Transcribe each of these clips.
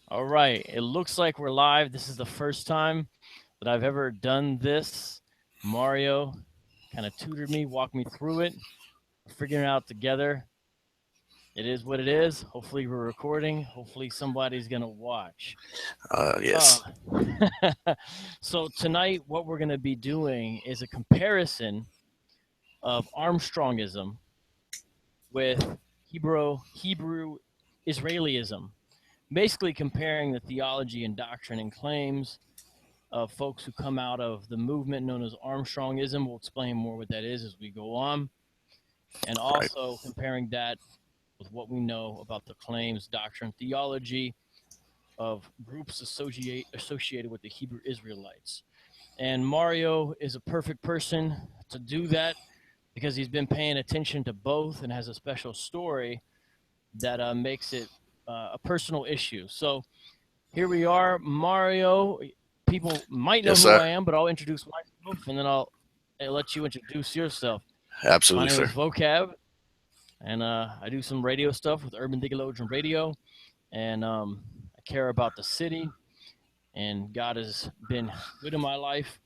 All right. It looks like we're live. This is the first time that I've ever done this. Mario kind of tutored me, walked me through it. We're figuring it out together. It is what it is. Hopefully, we're recording. Hopefully, somebody's going to watch. Uh, Yes. so, tonight, what we're going to be doing is a comparison of Armstrongism with Hebrew Israelism, basically comparing the theology and doctrine and claims of folks who come out of the movement known as Armstrongism. We'll explain more what that is as we go on, and Right. also comparing that with what we know about the claims, doctrine, theology of groups associated with the Hebrew Israelites. And Mario is a perfect person to do that because he's been paying attention to both and has a special story that makes it a personal issue. So here we are, Mario. People might know Yes, who sir. I am, but I'll introduce myself and then I'll let you introduce yourself. My Absolutely, name sir. is Vocab, and I do some radio stuff with Urban Theologian Radio, and I care about the city, and God has been good in my life.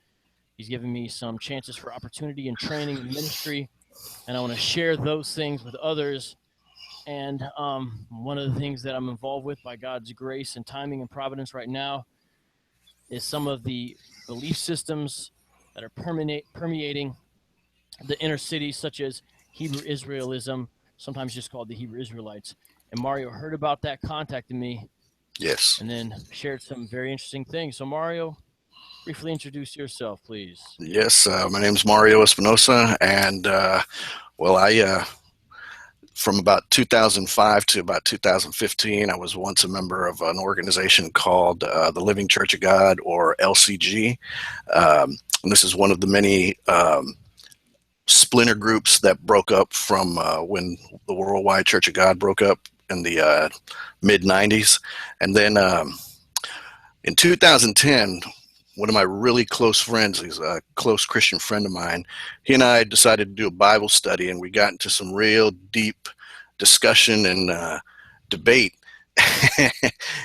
He's given me some chances for opportunity and training and ministry, and I want to share those things with others. And one of the things that I'm involved with by God's grace and timing and providence right now is some of the belief systems that are permeating the inner cities, such as Hebrew Israelism, sometimes just called the Hebrew Israelites. And Mario heard about that, contacted me, Yes. and then shared some very interesting things. So, Mario, briefly introduce yourself, please. Yes. My name's Mario Espinosa, and from about 2005 to about 2015, I was once a member of an organization called the Living Church of God, or LCG. And this is one of the many splinter groups that broke up from when the Worldwide Church of God broke up in the mid 90s. And then in 2010, one of my really close friends, he's a close Christian friend of mine, he and I decided to do a Bible study, and we got into some real deep discussion and debate.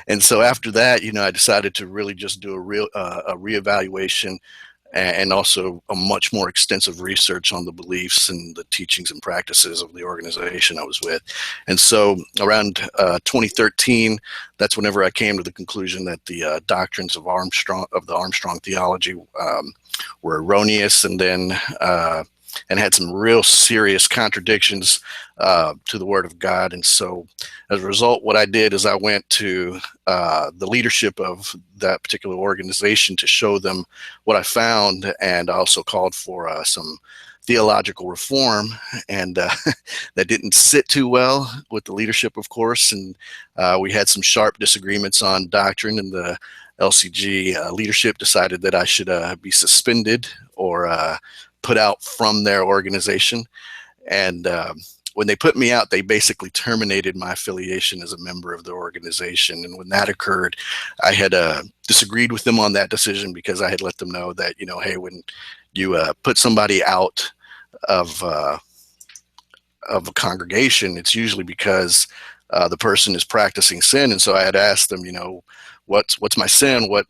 And so after that, I decided to really just do a reevaluation and also a much more extensive research on the beliefs and the teachings and practices of the organization I was with. And so around 2013, that's whenever I came to the conclusion that the doctrines of the Armstrong theology were erroneous, and then and had some real serious contradictions to the Word of God. And so, as a result, what I did is I went to the leadership of that particular organization to show them what I found, and I also called for some theological reform, and that didn't sit too well with the leadership, of course, and we had some sharp disagreements on doctrine, and the LCG leadership decided that I should be suspended or put out from their organization. And when they put me out, they basically terminated my affiliation as a member of the organization. And when that occurred, I had disagreed with them on that decision, because I had let them know that, hey, when you put somebody out of of a congregation, it's usually because the person is practicing sin. And so I had asked them, what's my sin? What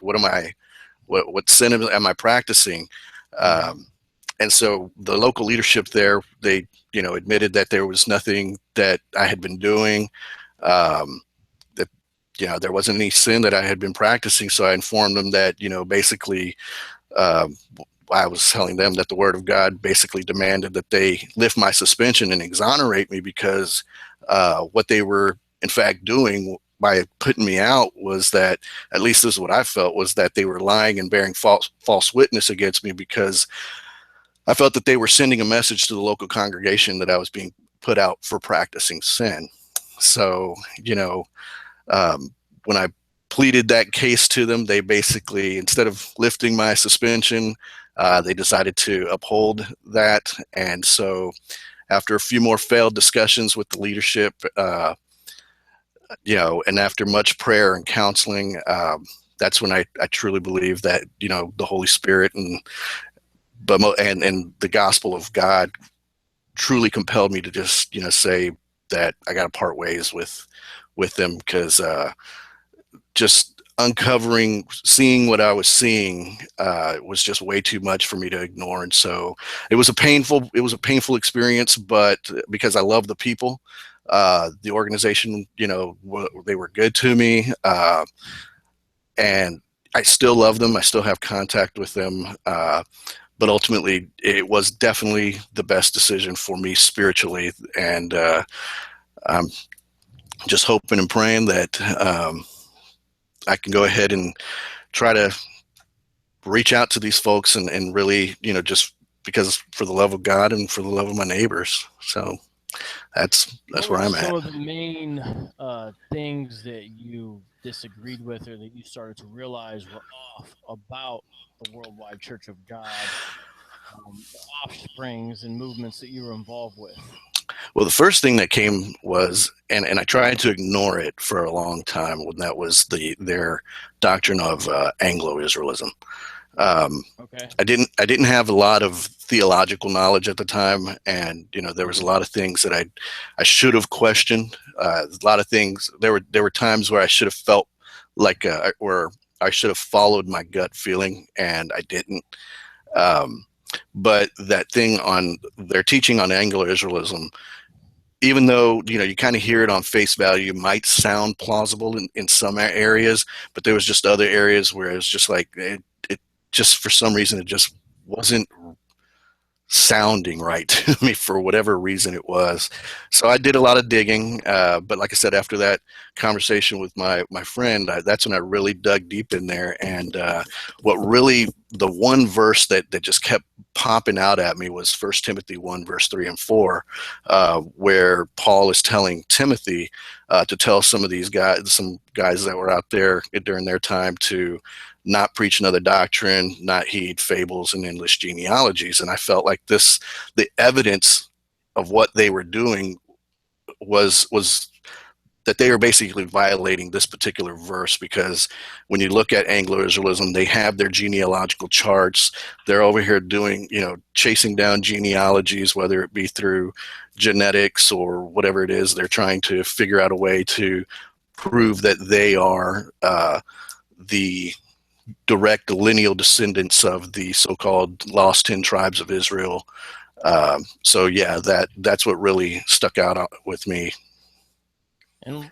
sin am I practicing? Mm-hmm. Um, and so the local leadership there, they, admitted that there was nothing that I had been doing, that, there wasn't any sin that I had been practicing. So I informed them that, basically, um, I was telling them that the Word of God basically demanded that they lift my suspension and exonerate me, because what they were in fact doing by putting me out was that, at least this is what I felt, was that they were lying and bearing false witness against me, because I felt that they were sending a message to the local congregation that I was being put out for practicing sin. So, um, when I pleaded that case to them, they basically, instead of lifting my suspension, they decided to uphold that. And so, after a few more failed discussions with the leadership, and after much prayer and counseling, that's when I truly believe that, the Holy Spirit and the gospel of God truly compelled me to just, say that I got to part ways with them, because just uncovering, seeing what I was seeing was just way too much for me to ignore. And so it was a painful experience, but because I love the people, the organization, they were good to me. And I still love them. I still have contact with them. But ultimately, it was definitely the best decision for me spiritually. And I'm just hoping and praying that I can go ahead and try to reach out to these folks and really, just because for the love of God and for the love of my neighbors. So that's where I'm at. Some of the main things that you disagreed with or that you started to realize were off about the Worldwide Church of God, the offsprings and movements that you were involved with? Well, the first thing that came was, and I tried to ignore it for a long time, when that was their doctrine of Anglo-Israelism. Okay. I didn't have a lot of theological knowledge at the time, and there was a lot of things that I should have questioned. A lot of things. There were times where I should have felt like where I should have followed my gut feeling, and I didn't. But that thing on their teaching on Anglo-Israelism, even though you kind of hear it on face value, might sound plausible in some areas, but there was just other areas where it was just like it just, for some reason, it just wasn't sounding right to me for whatever reason it was. So I did a lot of digging, but like I said, after that conversation with my friend, that's when I really dug deep in there. And what really, the one verse that just kept popping out at me was 1 Timothy 1, verse 3 and 4, where Paul is telling Timothy to tell some guys that were out there during their time to not preach another doctrine, not heed fables and endless genealogies. And I felt like the evidence of what they were doing was that they were basically violating this particular verse, because when you look at Anglo-Israelism, they have their genealogical charts. They're over here doing, chasing down genealogies, whether it be through genetics or whatever it is. They're trying to figure out a way to prove that they are the direct lineal descendants of the so-called lost 10 tribes of Israel. So yeah, that's what really stuck out with me. And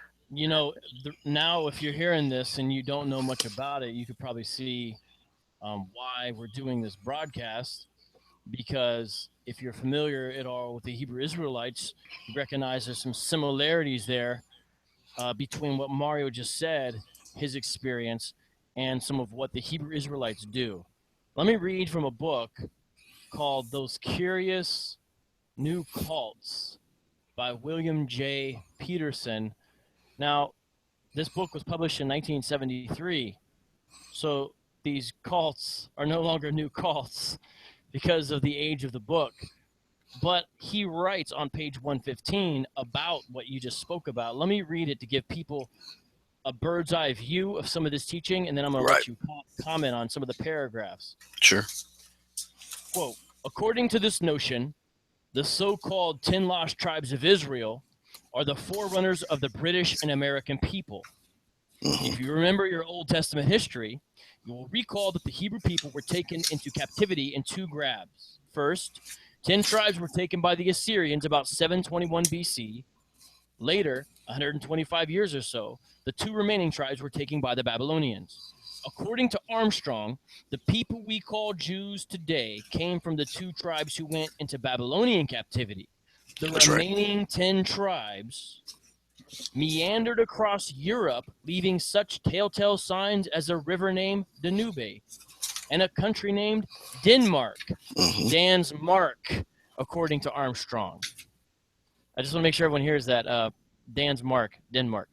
now if you're hearing this and you don't know much about it, you could probably see why we're doing this broadcast, because if you're familiar at all with the Hebrew Israelites, you recognize there's some similarities there between what Mario just said, his experience, and some of what the Hebrew Israelites do. Let me read from a book called Those Curious New Cults by William J. Peterson. Now, this book was published in 1973, so these cults are no longer new cults because of the age of the book. But he writes on page 115 about what you just spoke about. Let me read it to give people a bird's eye view of some of this teaching, and then I'm going to let you comment on some of the paragraphs. Sure. Quote, according to this notion, the so-called 10 lost tribes of Israel are the forerunners of the British and American people. If you remember your Old Testament history, you will recall that the Hebrew people were taken into captivity in two grabs. First, 10 tribes were taken by the Assyrians about 721 BC. Later, 125 years or so, the two remaining tribes were taken by the Babylonians. According to Armstrong, the people we call Jews today came from the two tribes who went into Babylonian captivity. The remaining 10 tribes meandered across Europe, leaving such telltale signs as a river named Danube and a country named Denmark. Dan's Mark, according to Armstrong. I just want to make sure everyone hears that. Dan's Mark, Denmark.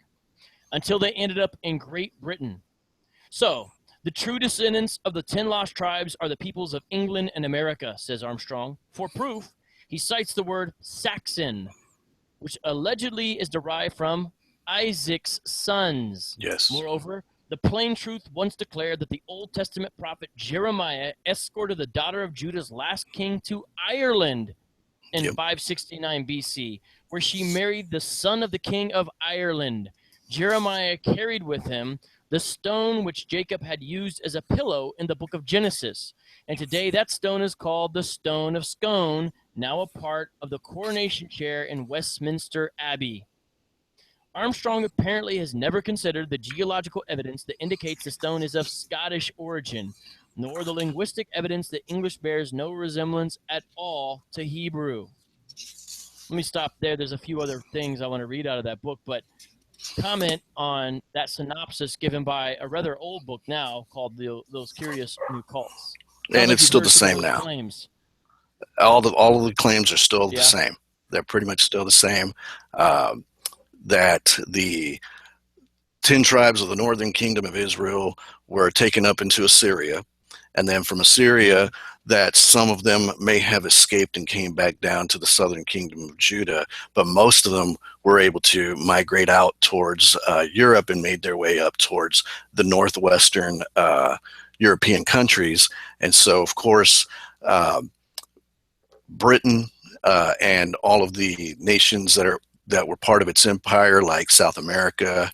Until they ended up in Great Britain. So, the true descendants of the 10 lost tribes are the peoples of England and America, says Armstrong. For proof, he cites the word Saxon, which allegedly is derived from Isaac's sons. Yes. Moreover, the plain truth once declared that the Old Testament prophet Jeremiah escorted the daughter of Judah's last king to Ireland in 569 BC, where she married the son of the king of Ireland. Jeremiah carried with him the stone which Jacob had used as a pillow in the book of Genesis. And today that stone is called the Stone of Scone, now a part of the coronation chair in Westminster Abbey. Armstrong apparently has never considered the geological evidence that indicates the stone is of Scottish origin, nor the linguistic evidence that English bears no resemblance at all to Hebrew. Let me stop there. There's a few other things I want to read out of that book, but comment on that synopsis given by a rather old book now called Those Curious New Cults. Sounds And like it's you've still heard the some of same those now. claims. All of the claims are still the Yeah. same. They're pretty much still the same. That the 10 tribes of the northern kingdom of Israel were taken up into Assyria, and then from Assyria, that some of them may have escaped and came back down to the southern kingdom of Judah, but most of them were able to migrate out towards Europe and made their way up towards the northwestern European countries. And so, of course, Britain and all of the nations that were part of its empire, like South America,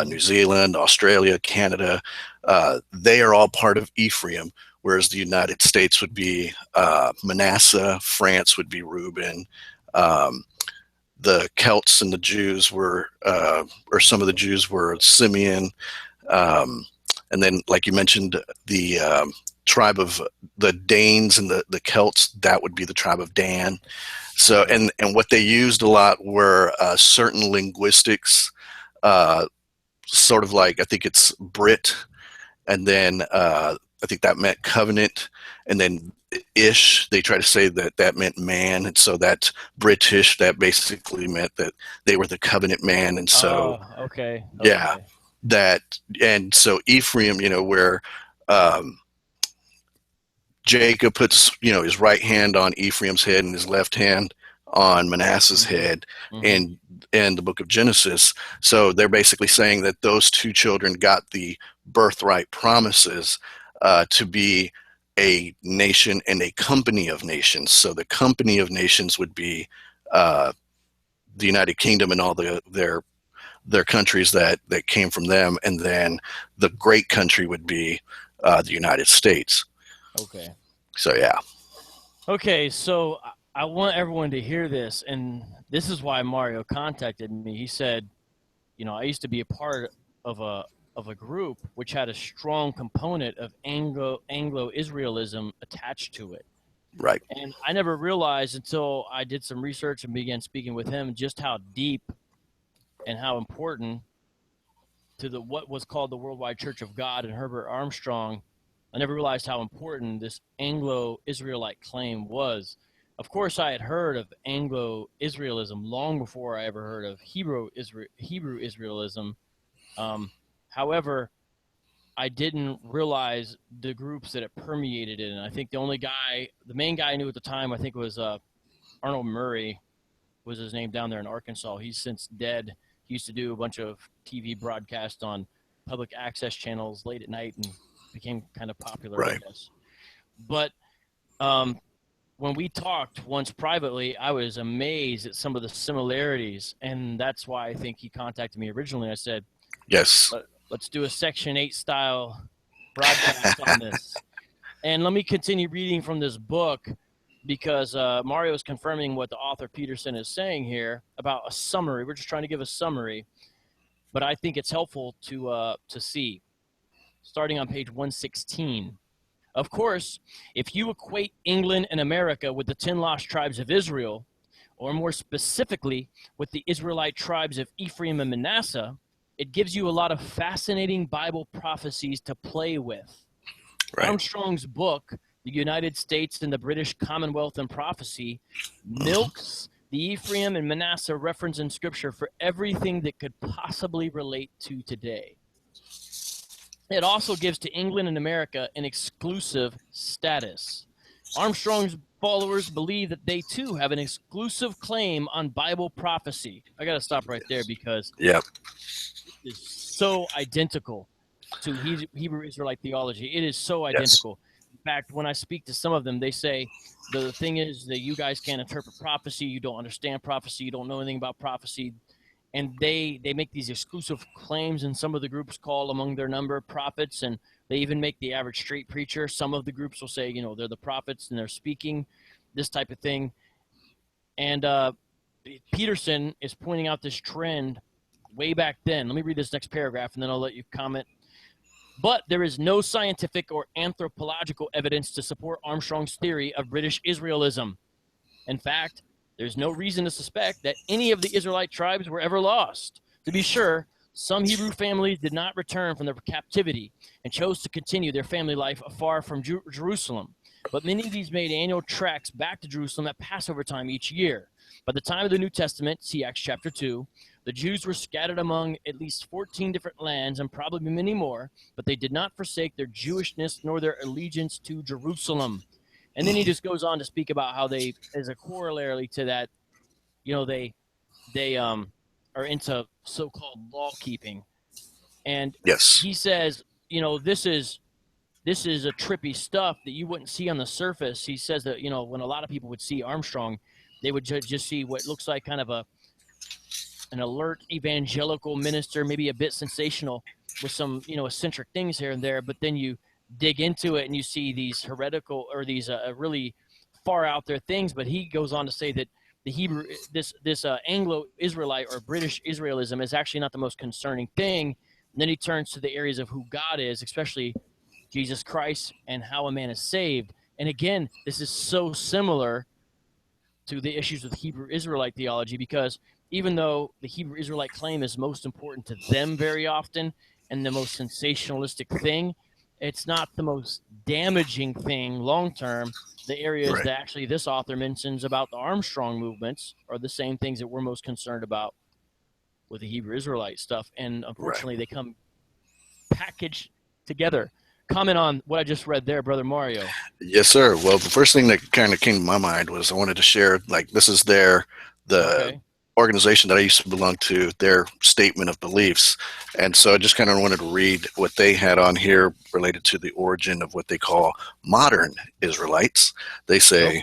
New Zealand, Australia, Canada, they are all part of Ephraim, whereas the United States would be Manasseh, France would be Reuben. The Celts and the Jews were, or some of the Jews were Simeon. And then, like you mentioned, the tribe of the Danes and the Celts, that would be the tribe of Dan. So, and what they used a lot were certain linguistics, sort of like, I think it's Brit, and then I think that meant covenant, and then ish, they try to say that meant man, and so that British, that basically meant that they were the covenant man, and so Okay. yeah, that, and so Ephraim, where Jacob puts, his right hand on Ephraim's head and his left hand on Manasseh's head in the book of Genesis. So they're basically saying that those two children got the birthright promises to be a nation and a company of nations. So the company of nations would be the United Kingdom and all their countries that came from them, and then the great country would be the United States. Okay. So yeah. Okay, so I want everyone to hear this, and this is why Mario contacted me. He said, I used to be a part of a group which had a strong component of Anglo-Israelism attached to it. Right. And I never realized until I did some research and began speaking with him just how deep and how important to what was called the Worldwide Church of God and Herbert Armstrong. I never realized how important this Anglo-Israelite claim was. Of course, I had heard of Anglo-Israelism long before I ever heard of Hebrew Israelism. However, I didn't realize the groups that it permeated in. And I think the main guy I knew at the time, I think was Arnold Murray, was his name, down there in Arkansas. He's since dead. He used to do a bunch of TV broadcasts on public access channels late at night and became kind of popular, right. I guess. But when we talked once privately, I was amazed at some of the similarities, and that's why I think he contacted me originally. I said, yes, let's do a Section 8 style broadcast on this. And let me continue reading from this book, because Mario is confirming what the author Peterson is saying here about a summary. We're just trying to give a summary, but I think it's helpful to see. Starting on page 116. Of course, if you equate England and America with the 10 lost tribes of Israel, or more specifically with the Israelite tribes of Ephraim and Manasseh, it gives you a lot of fascinating Bible prophecies to play with. Right. Armstrong's book, The United States and the British Commonwealth and Prophecy, milks the Ephraim and Manasseh reference in Scripture for everything that could possibly relate to today. It also gives to England and America an exclusive status. Armstrong's followers believe that they too have an exclusive claim on Bible prophecy. I got to stop right there because it is so identical to Hebrew Israelite theology. It is so identical. Yes. In fact, when I speak to some of them, they say the thing is that you guys can't interpret prophecy. You don't understand prophecy. You don't know anything about prophecy. and they make these exclusive claims, and some of the groups call among their number prophets, and they even make the average street preacher. Some of the groups will say, you know, they're the prophets and they're speaking this type of thing. And Peterson is pointing out this trend way back then. Let me read this next paragraph, and then I'll let you comment. But there is no scientific or anthropological evidence to support Armstrong's theory of British Israelism. In fact, there's no reason to suspect that any of the Israelite tribes were ever lost. To be sure, some Hebrew families did not return from their captivity and chose to continue their family life afar from Jerusalem. But many of these made annual treks back to Jerusalem at Passover time each year. By the time of the New Testament, see Acts chapter 2, the Jews were scattered among at least 14 different lands and probably many more, but they did not forsake their Jewishness nor their allegiance to Jerusalem. And then he just goes on to speak about how they, as a corollary to that, you know, they are into so-called law keeping. And Yes. he says, you know, this is a trippy stuff that you wouldn't see on the surface. He says that, you know, when a lot of people would see Armstrong, they would just see what looks like kind of an alert evangelical minister, maybe a bit sensational with some, you know, eccentric things here and there. But then you dig into it and you see these heretical or these really far out there things. But he goes on to say that the Hebrew, this Anglo-Israelite or British Israelism is actually not the most concerning thing. And then he turns to the areas of who God is, especially Jesus Christ and how a man is saved. And again, this is so similar to the issues with Hebrew Israelite theology, because even though the Hebrew Israelite claim is most important to them very often and the most sensationalistic thing, it's not the most damaging thing long term. The areas Right. that actually this author mentions about the Armstrong movements are the same things that we're most concerned about with the Hebrew Israelite stuff. And unfortunately, they come packaged together. Comment on what I just read there, Brother Mario. Yes, sir. Well, the first thing that kind of came to my mind was I wanted to share, like, this is the organization that I used to belong to, their statement of beliefs. And so I just kind of wanted to read what they had on here related to the origin of what they call modern Israelites. They say,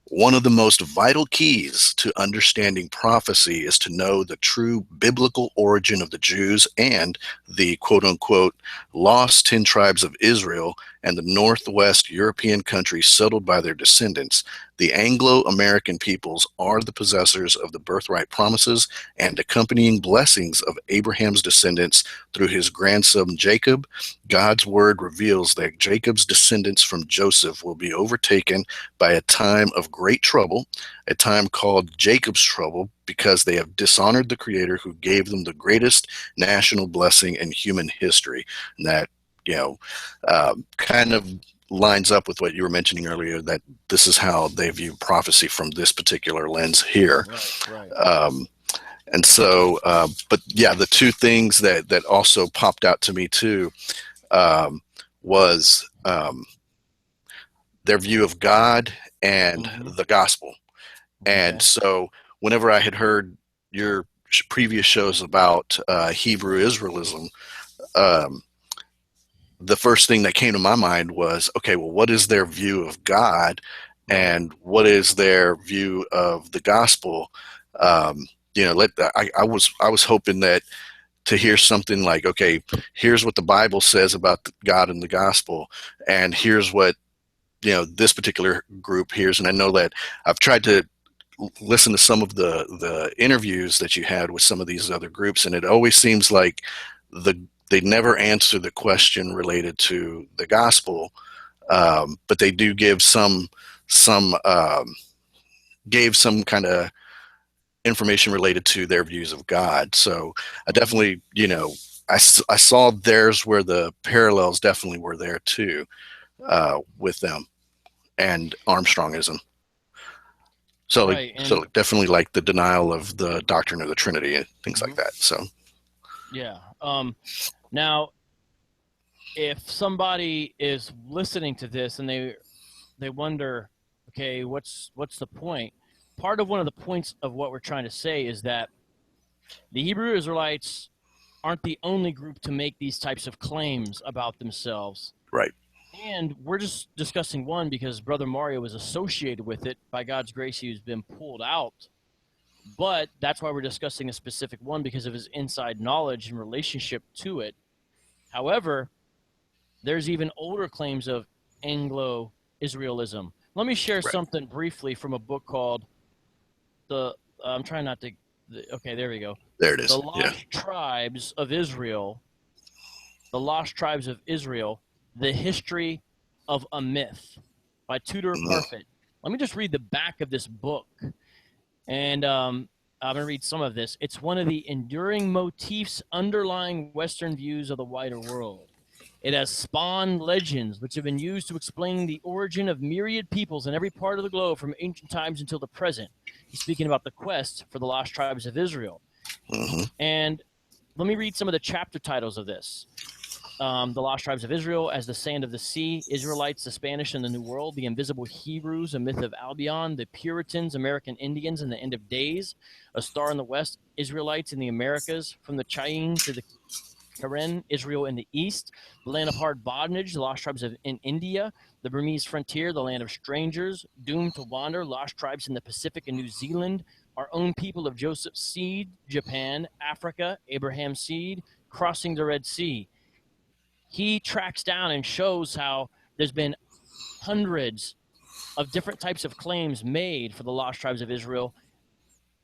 one of the most vital keys to understanding prophecy is to know the true biblical origin of the Jews and the quote-unquote lost 10 tribes of Israel and the northwest European countries settled by their descendants. The Anglo-American peoples are the possessors of the birthright promises and accompanying blessings of Abraham's descendants through his grandson Jacob. God's word reveals that Jacob's descendants from Joseph will be overtaken by a time of great trouble, a time called Jacob's trouble, because they have dishonored the Creator who gave them the greatest national blessing in human history. And that, you know, kind of lines up with what you were mentioning earlier, that this is how they view prophecy from this particular lens here. And so, but yeah, the two things that also popped out to me too was their view of God and the gospel. And so whenever I had heard your previous shows about Hebrew Israelism, the first thing that came to my mind was, okay, well, what is their view of God and what is their view of the gospel? You know, I was hoping that to hear something like, okay, here's what the Bible says about God and the gospel, and here's what, you know, this particular group hears. And I know that I've tried to listen to some of the interviews that you had with some of these other groups, and it always seems like they never answer the question related to the gospel, but they do give gave some kind of information related to their views of God. So I definitely, you know, I saw theirs where the parallels definitely were there too, with them and Armstrongism. So, so definitely like the denial of the doctrine of the Trinity and things like that. So, yeah. Now, if somebody is listening to this and they wonder, okay, what's the point? Part of one of the points of what we're trying to say is that the Hebrew Israelites aren't the only group to make these types of claims about themselves. Right. And we're just discussing one because Brother Mario was associated with it. By God's grace, he's been pulled out. But that's why we're discussing a specific one, because of his inside knowledge and relationship to it. However, there's even older claims of Anglo-Israelism. Let me share Right. something briefly from a book called I'm trying not to. Okay, there we go. There it The is. Yeah. Lost Tribes of Israel. The Lost Tribes of Israel: The History of a Myth by Tudor Mhm. Parfit. Let me just read the back of this book, and I'm going to read some of this. It's one of the enduring motifs underlying Western views of the wider world. It has spawned legends which have been used to explain the origin of myriad peoples in every part of the globe from ancient times until the present. He's speaking about the quest for the lost tribes of Israel. Mhm. And let me read some of the chapter titles of this. The Lost Tribes of Israel, As the Sand of the Sea, Israelites, the Spanish and the New World, The Invisible Hebrews, A Myth of Albion, The Puritans, American Indians, and the End of Days, A Star in the West, Israelites in the Americas, From the Cheyenne to the Karen, Israel in the East, The Land of Hard Bondage, The Lost Tribes in India, The Burmese Frontier, The Land of Strangers, Doomed to Wander, Lost Tribes in the Pacific and New Zealand, Our Own People of Joseph's Seed, Japan, Africa, Abraham's Seed, Crossing the Red Sea. He tracks down and shows how there's been hundreds of different types of claims made for the lost tribes of Israel,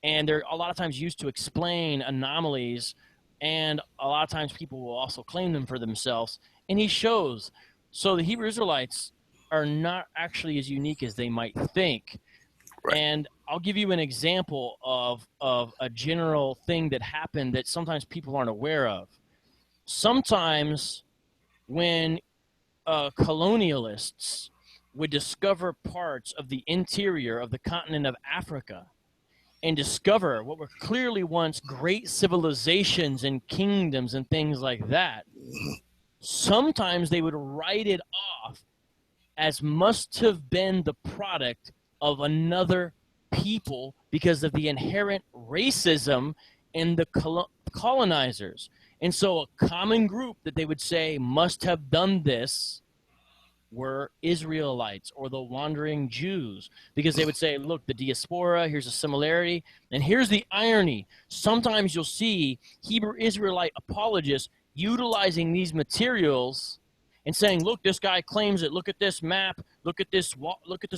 and they're a lot of times used to explain anomalies, and a lot of times people will also claim them for themselves, and he shows. So the Hebrew Israelites are not actually as unique as they might think. Right. And I'll give you an example of a general thing that happened that sometimes people aren't aware of. Sometimes when colonialists would discover parts of the interior of the continent of Africa and discover what were clearly once great civilizations and kingdoms and things like that, sometimes they would write it off as must have been the product of another people because of the inherent racism in the colonizers. And so a common group that they would say must have done this were Israelites or the wandering Jews, because they would say, look, the diaspora, here's a similarity. And here's the irony. Sometimes you'll see Hebrew Israelite apologists utilizing these materials and saying, look, this guy claims it. Look at this map. Look at this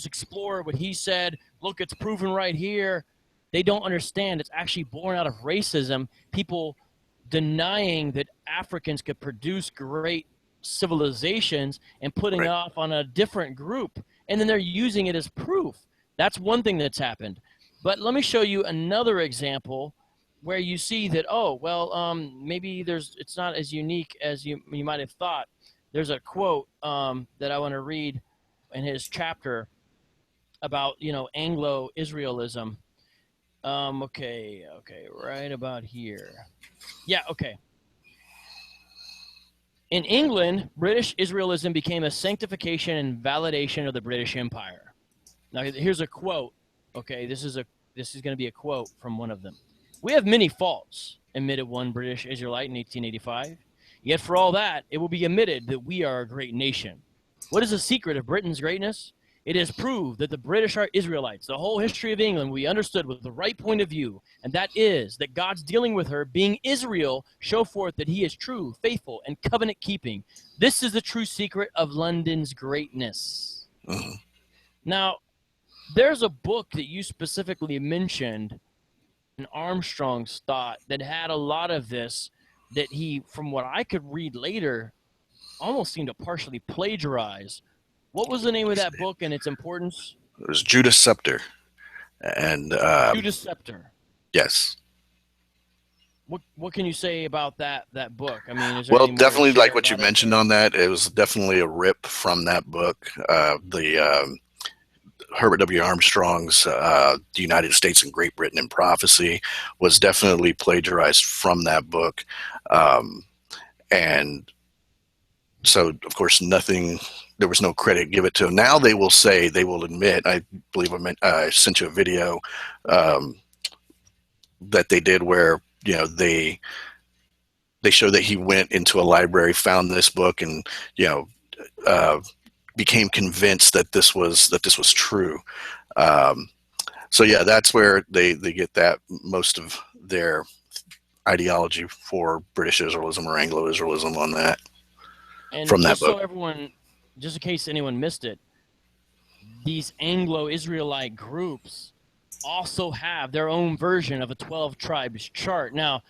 explorer, what he said. Look, it's proven right here. They don't understand it's actually born out of racism. People denying that Africans could produce great civilizations and putting Right. it off on a different group. And then they're using it as proof. That's one thing that's happened. But let me show you another example where you see that, oh, well, maybe it's not as unique as you might have thought. There's a quote that I want to read in his chapter about, Anglo-Israelism. Okay, right about here. Yeah, okay. In England, British Israelism became a sanctification and validation of the British Empire. Now, here's a quote. Okay, this is going to be a quote from one of them. We have many faults, admitted one British Israelite in 1885. Yet for all that, it will be admitted that we are a great nation. What is the secret of Britain's greatness? It is proved that the British are Israelites. The whole history of England will be understood with the right point of view, and that is that God's dealing with her, being Israel, show forth that he is true, faithful, and covenant-keeping. This is the true secret of London's greatness. Mhm. Now, there's a book that you specifically mentioned, an Armstrong's thought, that had a lot of this, that he, from what I could read later, almost seemed to partially plagiarize. What was the name of that book and its importance? It was Judas Scepter, and Judas Scepter. yes. What can you say about that book? I mean, is there Well, any more definitely to share like what you about it? mentioned on that. It was definitely a rip from that book. The Herbert W. Armstrong's The United States and Great Britain in Prophecy was definitely plagiarized from that book. And so, of course, there was no credit given to him. Now they will say, they will admit, I believe I sent you a video that they did where, they show that he went into a library, found this book, and, became convinced that this was true. So yeah, that's where they get that most of their ideology for British Israelism or Anglo-Israelism on that And from that just book. so everyone, just in case anyone missed it, these Anglo-Israelite groups also have their own version of a 12 tribes chart. Now,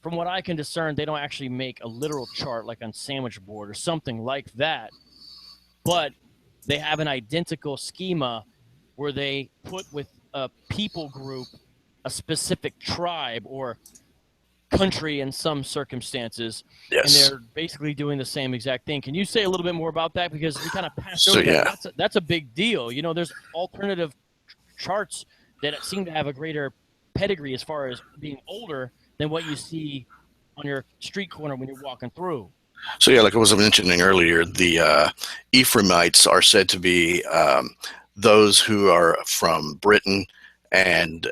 from what I can discern, they don't actually make a literal chart like on sandwich board or something like that, but they have an identical schema where they put with a people group a specific tribe or country in some circumstances, and Yes. they're basically doing the same exact thing. Can you say a little bit more about that, because we kind of passed So over that, yeah. but that's a big deal. You know, there's alternative charts that seem to have a greater pedigree as far as being older than what you see on your street corner when you're walking through. So yeah, like I was mentioning earlier, the Ephraimites are said to be those who are from Britain and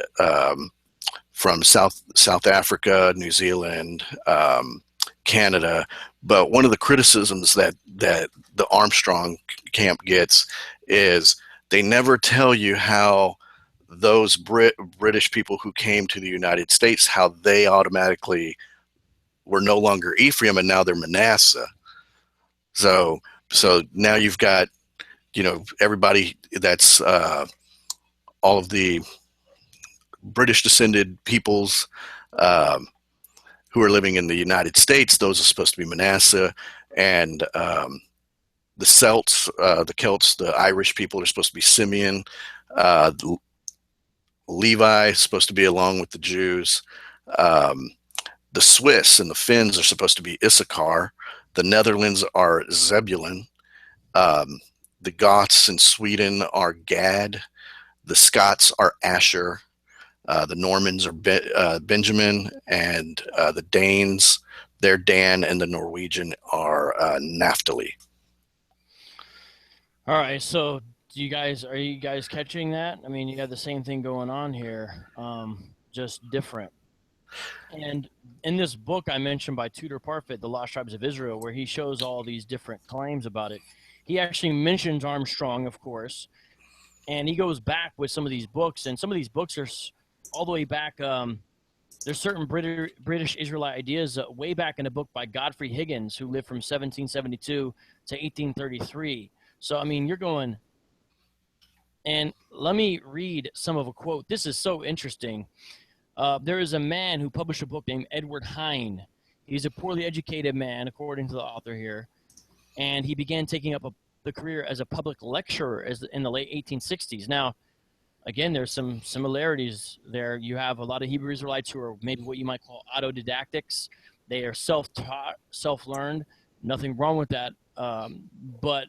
from South Africa, New Zealand, Canada. But one of the criticisms that the Armstrong camp gets is they never tell you how those British people who came to the United States, how they automatically were no longer Ephraim and now they're Manasseh. So now you've got, everybody that's all of the British descended peoples who are living in the United States. Those are supposed to be Manasseh, and the Celts, the Irish people are supposed to be Simeon. Levi is supposed to be along with the Jews. The Swiss and the Finns are supposed to be Issachar. The Netherlands are Zebulun. The Goths in Sweden are Gad. The Scots are Asher. The Normans are Benjamin, and the Danes, they're Dan, and the Norwegian are Naphtali. All right, so are you guys catching that? I mean, you got the same thing going on here, just different. And in this book I mentioned by Tudor Parfit, The Lost Tribes of Israel, where he shows all these different claims about it, he actually mentions Armstrong, of course, and he goes back with some of these books, and some of these books are all the way back. There's certain British Israelite ideas way back in a book by Godfrey Higgins, who lived from 1772 to 1833. So, I mean, you're going, and let me read some of a quote. This is so interesting. There is a man who published a book named Edward Hine. He's a poorly educated man, according to the author here, and he began taking up the career as a public lecturer in the late 1860s. Now, again, there's some similarities there. You have a lot of Hebrew Israelites who are maybe what you might call autodidactics. They are self-taught, self-learned. Nothing wrong with that, but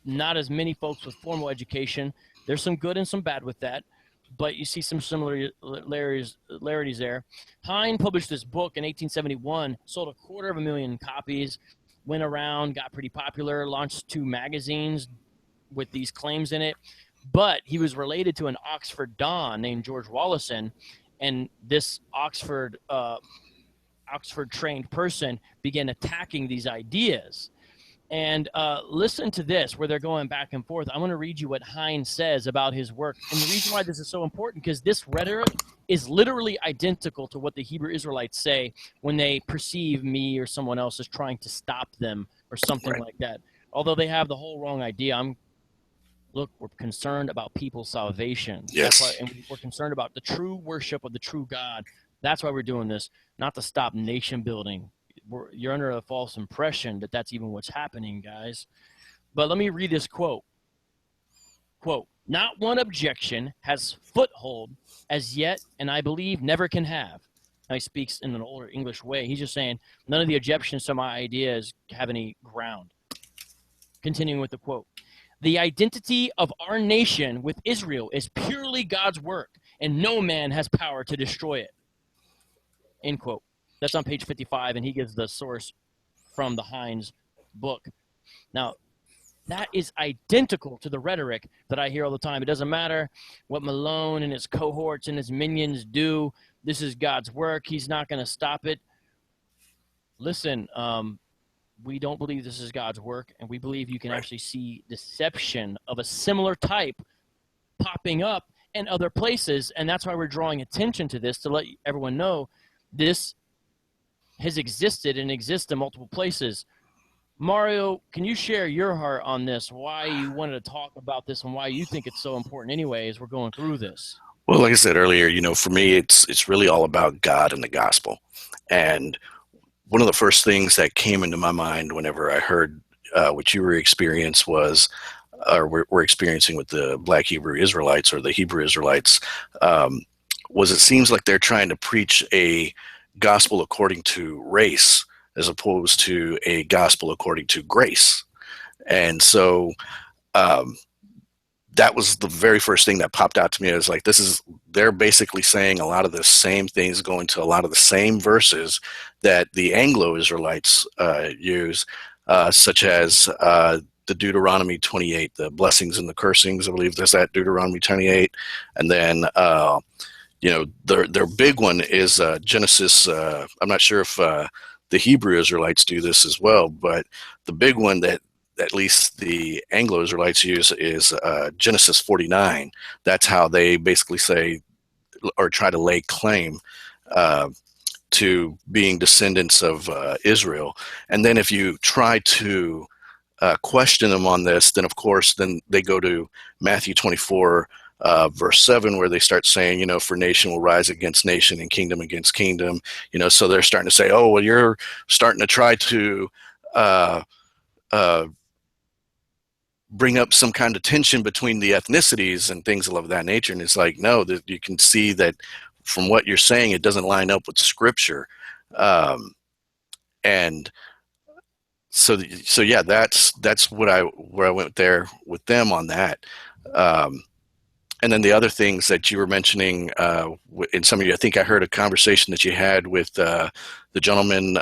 not as many folks with formal education. There's some good and some bad with that, but you see some similarities there. Hine published this book in 1871, sold 250,000 copies, went around, got pretty popular, launched 2 magazines with these claims in it. But he was related to an Oxford Don named George Wallison, and this Oxford trained person began attacking these ideas. And listen to this, where they're going back and forth. I want to read you what Hine says about his work. And the reason why this is so important, because this rhetoric is literally identical to what the Hebrew Israelites say when they perceive me or someone else as trying to stop them or something like that. Although they have the whole wrong idea. Look, we're concerned about people's salvation. Yes. That's why, and we're concerned about the true worship of the true God. That's why we're doing this, not to stop nation building. You're under a false impression that that's even what's happening, guys. But let me read this quote. Quote, "Not one objection has foothold as yet, and I believe never can have." Now he speaks in an older English way. He's just saying none of the objections to my ideas have any ground. Continuing with the quote, "The identity of our nation with Israel is purely God's work, and no man has power to destroy it." End quote. That's on page 55, and he gives the source from the Hines book. Now, that is identical to the rhetoric that I hear all the time. It doesn't matter what Malone and his cohorts and his minions do. This is God's work. He's not going to stop it. Listen, we don't believe this is God's work, and we believe you can actually see deception of a similar type popping up and other places. And that's why we're drawing attention to this, to let everyone know this has existed and exists in multiple places. Mario, can you share your heart on this, why you wanted to talk about this and why you think it's so important anyway as we're going through this? Well, like I said earlier, for me, it's really all about God and the gospel. And one of the first things that came into my mind whenever I heard what you were experiencing was, or we're experiencing with the Black Hebrew Israelites or the Hebrew Israelites, was it seems like they're trying to preach a gospel according to race as opposed to a gospel according to grace. And so that was the very first thing that popped out to me. It was like, they're basically saying a lot of the same things, going to a lot of the same verses that the Anglo-Israelites use, such as the Deuteronomy 28, the blessings and the cursings. I believe there's that Deuteronomy 28. And then, their big one is Genesis. I'm not sure if the Hebrew Israelites do this as well, but the big one that at least the Anglo-Israelites use is Genesis 49. That's how they basically say or try to lay claim to being descendants of Israel. And then if you try to question them on this, then of course, then they go to Matthew 24, verse 7, where they start saying, for nation will rise against nation and kingdom against kingdom. So they're starting to say, oh, well, you're starting to try to bring up some kind of tension between the ethnicities and things of that nature. And it's like, no, that you can see that from what you're saying, it doesn't line up with Scripture. And so yeah, that's where I went there with them on that. And then the other things that you were mentioning, in some of you, I think I heard a conversation that you had with the gentleman,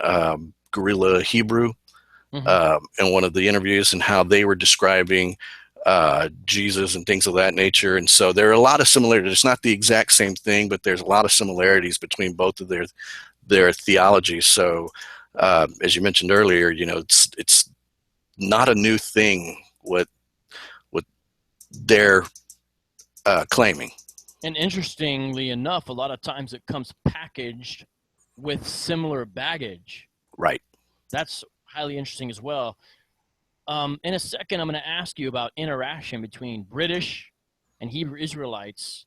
Gorilla Hebrew, in one of the interviews, and how they were describing Jesus and things of that nature. And so there are a lot of similarities. It's not the exact same thing, but there's a lot of similarities between both of their theologies. So as you mentioned earlier, it's not a new thing what they're claiming. And interestingly enough, a lot of times it comes packaged with similar baggage. Right. That's highly interesting as well. In a second, I'm going to ask you about interaction between British and Hebrew Israelites,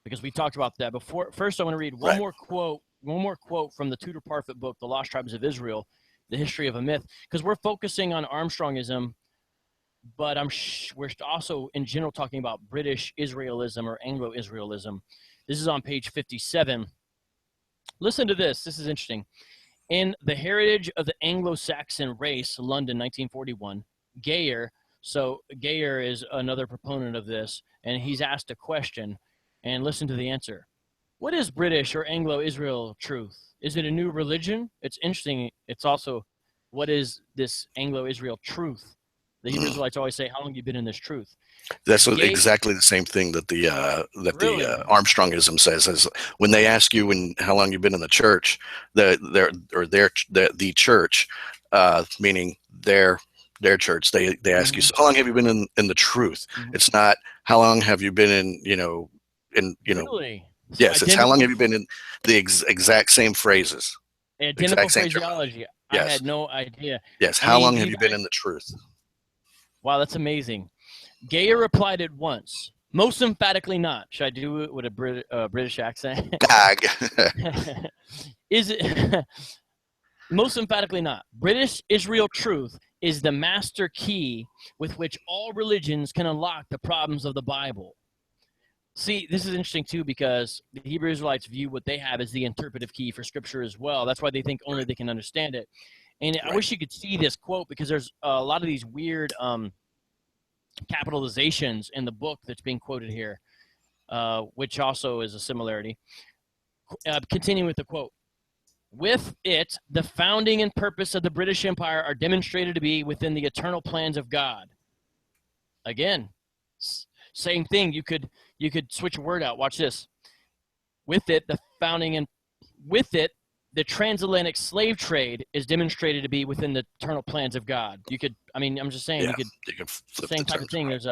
because we talked about that before. First, I want to read one more quote from the Tudor Parfit book, The Lost Tribes of Israel, The History of a Myth, because we're focusing on Armstrongism, but we're also in general talking about British Israelism or Anglo-Israelism. This is on page 57. Listen to this. This is interesting. In The Heritage of the Anglo-Saxon Race, London, 1941, Geyer is another proponent of this, and he's asked a question, and listen to the answer. What is British or Anglo-Israel truth? Is it a new religion? It's interesting. It's also, what is this Anglo-Israel truth? The Hebrew Israelites always say, how long have you been in this truth? That's exactly the same thing that the Armstrongism says. Is when they ask you how long you've been in the church, the church, meaning their church, they ask you, so how long have you been in the truth? It's not how long have you been in Really? Yes, it's how long have you been in the exact same phrases. Identical phraseology. Yes. I had no idea. Yes, how long have you been in the truth? Wow, that's amazing. Geyer replied at once, most emphatically not. Should I do it with a British accent? Gag. Is it most emphatically not? British Israel truth is the master key with which all religions can unlock the problems of the Bible. See, this is interesting too, because the Hebrew Israelites view what they have as the interpretive key for Scripture as well. That's why they think only they can understand it. And I wish you could see this quote, because there's a lot of these weird capitalizations in the book that's being quoted here, which also is a similarity. Continuing with the quote. With it, the founding and purpose of the British Empire are demonstrated to be within the eternal plans of God. Again, same thing. You could switch a word out. Watch this. With it, the founding and with it, the transatlantic slave trade is demonstrated to be within the eternal plans of God. I'm just saying, you could same type of thing. There's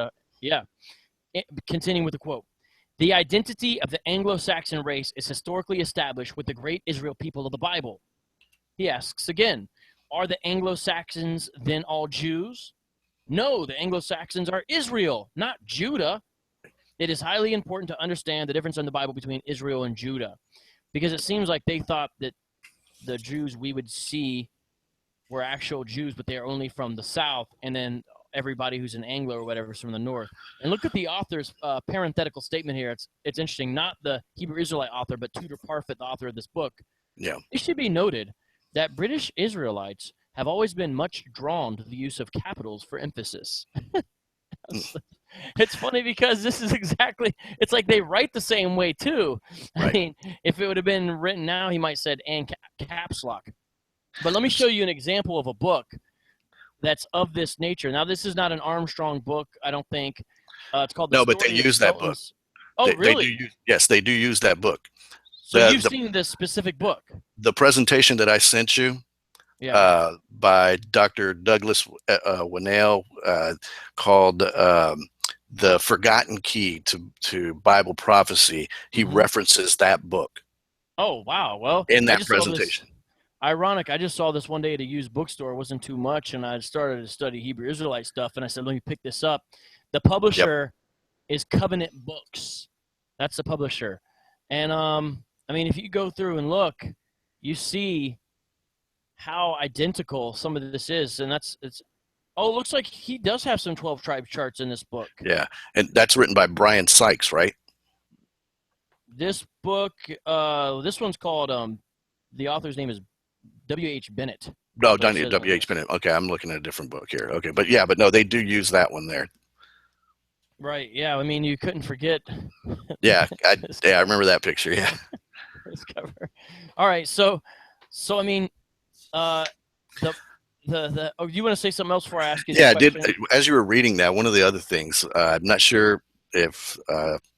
continuing with the quote. The identity of the Anglo-Saxon race is historically established with the great Israel people of the Bible. He asks again, are the Anglo-Saxons then all Jews? No, the Anglo-Saxons are Israel, not Judah. It is highly important to understand the difference in the Bible between Israel and Judah, because it seems like they thought that the Jews we would see were actual Jews, but they're only from the south, and then everybody who's an Anglo or whatever is from the north. And look at the author's parenthetical statement here. It's interesting. Not the Hebrew Israelite author, but Tudor Parfit, the author of this book. Yeah. It should be noted that British Israelites have always been much drawn to the use of capitals for emphasis. It's funny because this is exactly, it's like they write the same way too. Right. I mean, if it would have been written now, he might have said and caps lock. But let me show you an example of a book that's of this nature. Now, this is not an Armstrong book, I don't think. It's called No, but they use that book. Oh, really? They do yes, they do use that book. So you've seen this specific book? The presentation that I sent you, yeah. by Dr. Douglas Winnell, called The Forgotten Key to Bible Prophecy, he references that book. Oh, wow. Well, in that presentation. Ironic, I just saw this one day at a used bookstore. It wasn't too much, and I started to study Hebrew Israelite stuff, and I said, let me pick this up. The publisher is Covenant Books. That's the publisher. And, I mean, if you go through and look, you see how identical some of this is, and it looks like he does have some 12 tribe charts in this book. Yeah, and that's written by Brian Sykes, right? This book, this one's called, the author's name is W.H. Bennett. No, W.H. Bennett. Okay, I'm looking at a different book here. Okay, but no, they do use that one there. Right, yeah, I mean, you couldn't forget. Yeah, I remember that picture, yeah. This cover. All right, so I mean, oh, you want to say something else before I ask you? Yeah, I did. As you were reading that, one of the other things, I'm not sure if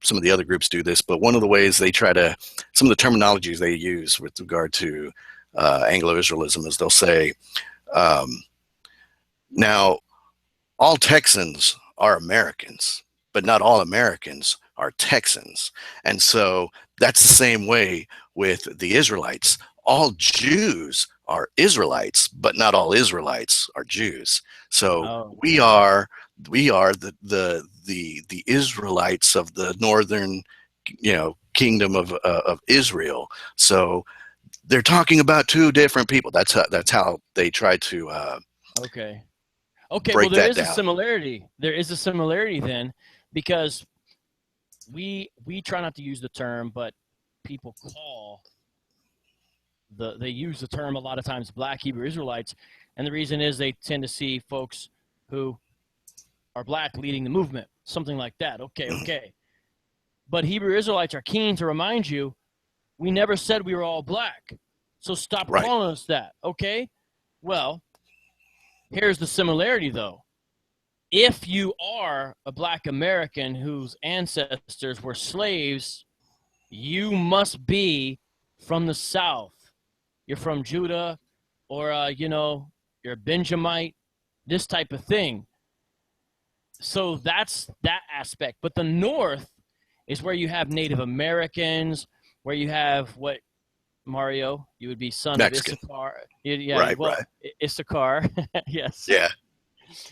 some of the other groups do this, but one of the ways they try to, some of the terminologies they use with regard to Anglo-Israelism is they'll say, now, all Texans are Americans, but not all Americans are Texans. And so that's the same way with the Israelites. All Jews are Israelites, but not all Israelites are Jews. So we are the Israelites of the northern, kingdom of Israel. So they're talking about two different people. That's how they try to okay. Break well, there is a similarity. There is a similarity then, because we try not to use the term, but people call they use the term a lot of times Black Hebrew Israelites, and the reason is they tend to see folks who are Black leading the movement, something like that. Okay. But Hebrew Israelites are keen to remind you, we never said we were all Black, so stop calling us that. Okay, well, here's the similarity though. If you are a Black American whose ancestors were slaves, you must be from the South. You're from Judah, or, you're a Benjamite, this type of thing. So that's that aspect. But the North is where you have Native Americans, where you have what, Mario, you would be son Mexican. of Issachar. Right. Issachar, yes. Yeah.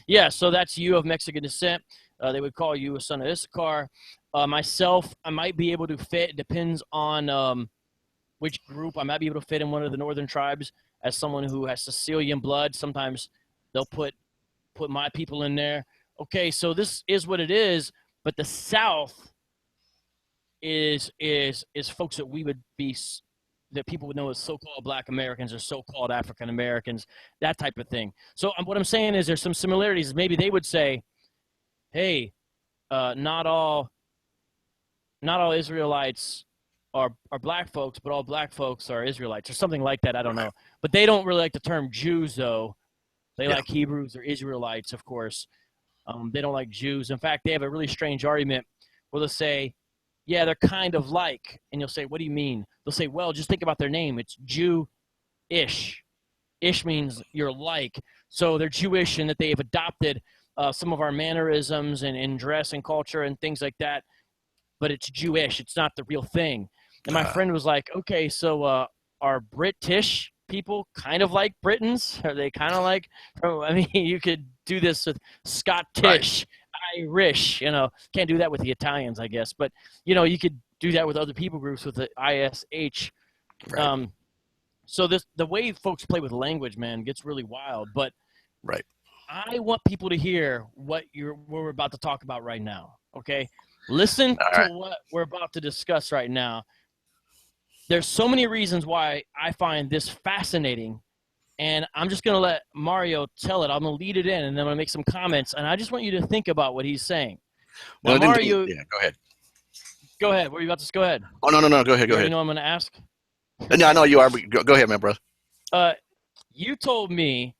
Yeah, so that's you of Mexican descent. They would call you a son of Issachar. Myself, I might be able to fit. It depends on which group. I might be able to fit in one of the northern tribes as someone who has Sicilian blood. Sometimes they'll put my people in there. Okay, so this is what it is. But the South is folks that we would be, that people would know as so-called Black Americans or so-called African Americans, that type of thing. So what I'm saying is there's some similarities. Maybe they would say, hey, not all Israelites are Black folks, but all Black folks are Israelites, or something like that. I don't know. But they don't really like the term Jews, though. They like Hebrews or Israelites, of course. They don't like Jews. In fact, they have a really strange argument where they'll say, yeah, they're kind of like, and you'll say, what do you mean? They'll say, well, just think about their name. It's Jew-ish. Ish means you're like. So they're Jewish in that they have adopted some of our mannerisms and dress and culture and things like that. but it's Jewish. It's not the real thing. And my friend was like, okay, so are British people kind of like Britons? Are they kind of like, I mean, you could do this with Scottish, Irish, can't do that with the Italians, I guess. But, you could do that with other people groups with the ISH. Right. So the way folks play with language, man, gets really wild. But Right. I want people to hear what we're about to talk about right now. Okay, listen to what we're about to discuss right now. There's so many reasons why I find this fascinating, and I'm just gonna let Mario tell it. I'm gonna lead it in, and then I'm gonna make some comments, and I just want you to think about what he's saying. Now, Mario, Yeah, go ahead. Go ahead. What are you about to go ahead? Oh, no. Go ahead. You already know I'm gonna ask. No, I know you are. But go ahead, man, bro. You told me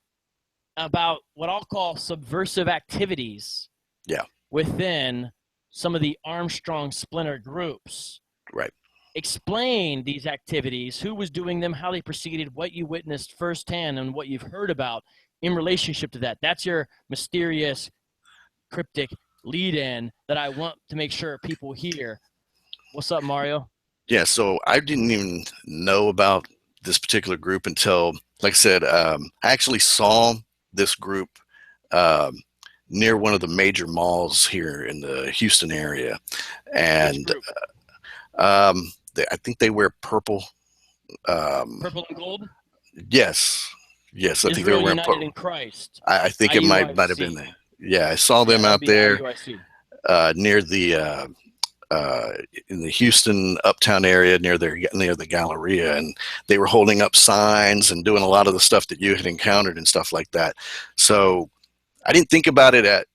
about what I'll call subversive activities. Yeah. Within some of the Armstrong Splinter groups. Right. Explain these activities, who was doing them, how they proceeded, what you witnessed firsthand, and what you've heard about in relationship to that. That's your mysterious, cryptic lead-in that I want to make sure people hear. What's up, Mario? Yeah, so I didn't even know about this particular group until, like I said, I actually saw this group near one of the major malls here in the Houston area. And I think they wear purple. Purple and gold? Yes. I think Israel they're wearing United purple. In Christ. I think it might have been there. Yeah, I saw them out there near the in the Houston uptown area near the Galleria, and they were holding up signs and doing a lot of the stuff that you had encountered and stuff like that. So I didn't think about it at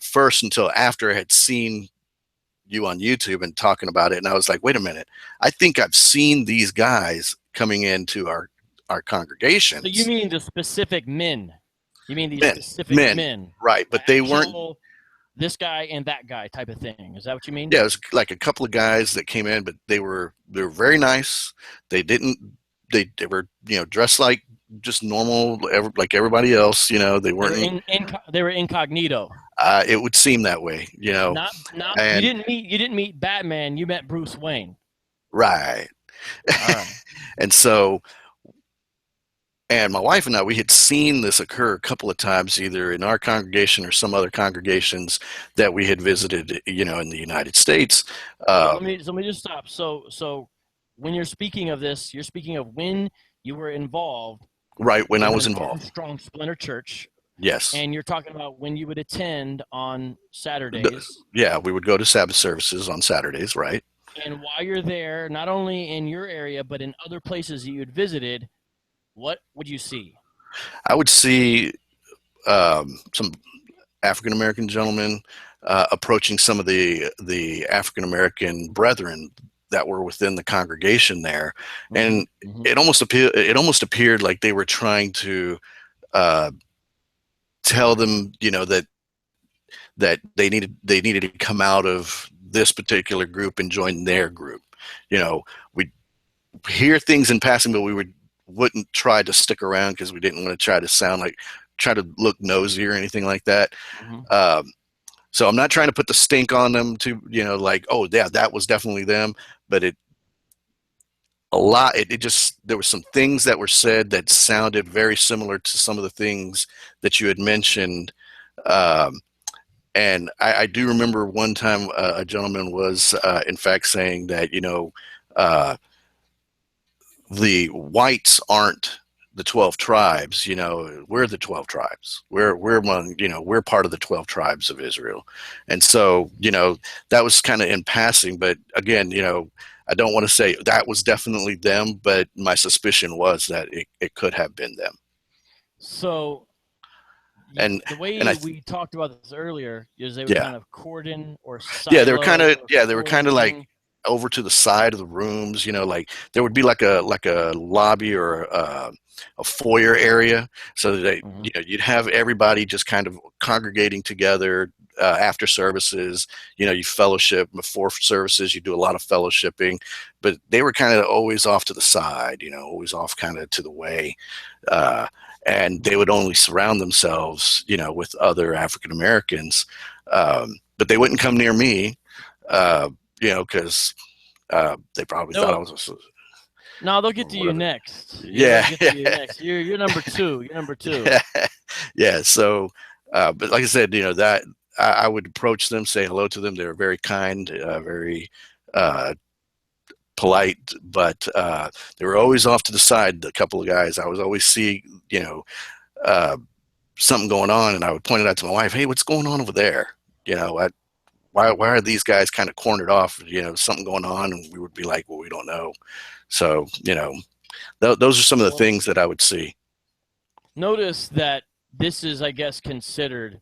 first until after I had seen you on YouTube and talking about it, and I was like, wait a minute, I think I've seen these guys coming into our congregations. So you mean the specific men? You mean these specific men? Right, but they weren't this guy and that guy type of thing. Is that what you mean? Yeah, it was like a couple of guys that came in, but they were very nice. They were dressed like just normal, like everybody else. They weren't. They were incognito. It would seem that way. Not. And you didn't meet Batman. You met Bruce Wayne. Right. All right. And my wife and I, we had seen this occur a couple of times, either in our congregation or some other congregations that we had visited, in the United States. Let me just stop. So when you're speaking of this, you're speaking of when you were involved. Right, when I was involved. Armstrong Splinter Church. Yes. And you're talking about when you would attend on Saturdays. Yeah, we would go to Sabbath services on Saturdays, right? And while you're there, not only in your area, but in other places that you had visited, what would you see? I would see some African-American gentlemen approaching some of the African-American brethren that were within the congregation there. And it almost appeared like they were trying to tell them, that they needed to come out of this particular group and join their group. We'd hear things in passing, but we wouldn't try to stick around because we didn't want to try to look nosy or anything like that. So I'm not trying to put the stink on them to, like, oh yeah, that was definitely them. But there were some things that were said that sounded very similar to some of the things that you had mentioned. And I do remember one time a gentleman was in fact saying that, the whites aren't the 12 tribes, we're the 12 tribes. We're part of the 12 tribes of Israel. And so, that was kind of in passing, but again, I don't want to say that was definitely them, but my suspicion was that it could have been them. So the way we talked about this earlier is they were kind of cordon or silo. Yeah, they were kind of like over to the side of the rooms, like there would be like a lobby or a foyer area, so that you'd have everybody just kind of congregating together after services. You fellowship before services. You do a lot of fellowshipping, but they were kind of always off to the side, always off kind of to the way, and they would only surround themselves, with other African Americans, but they wouldn't come near me. because they probably thought I was a, no, they'll get to you whatever. next. Yeah, They'll get to you next. You're number two. You're number two. yeah. So, but like I said, that I would approach them, say hello to them. They were very kind, very polite, but they were always off to the side. A couple of guys, I was always see, something going on, and I would point it out to my wife. Hey, what's going on over there? Why are these guys kind of cornered off? Something going on, and we would be like, well, we don't know. So, those are some of the things that I would see. Notice that this is, I guess, considered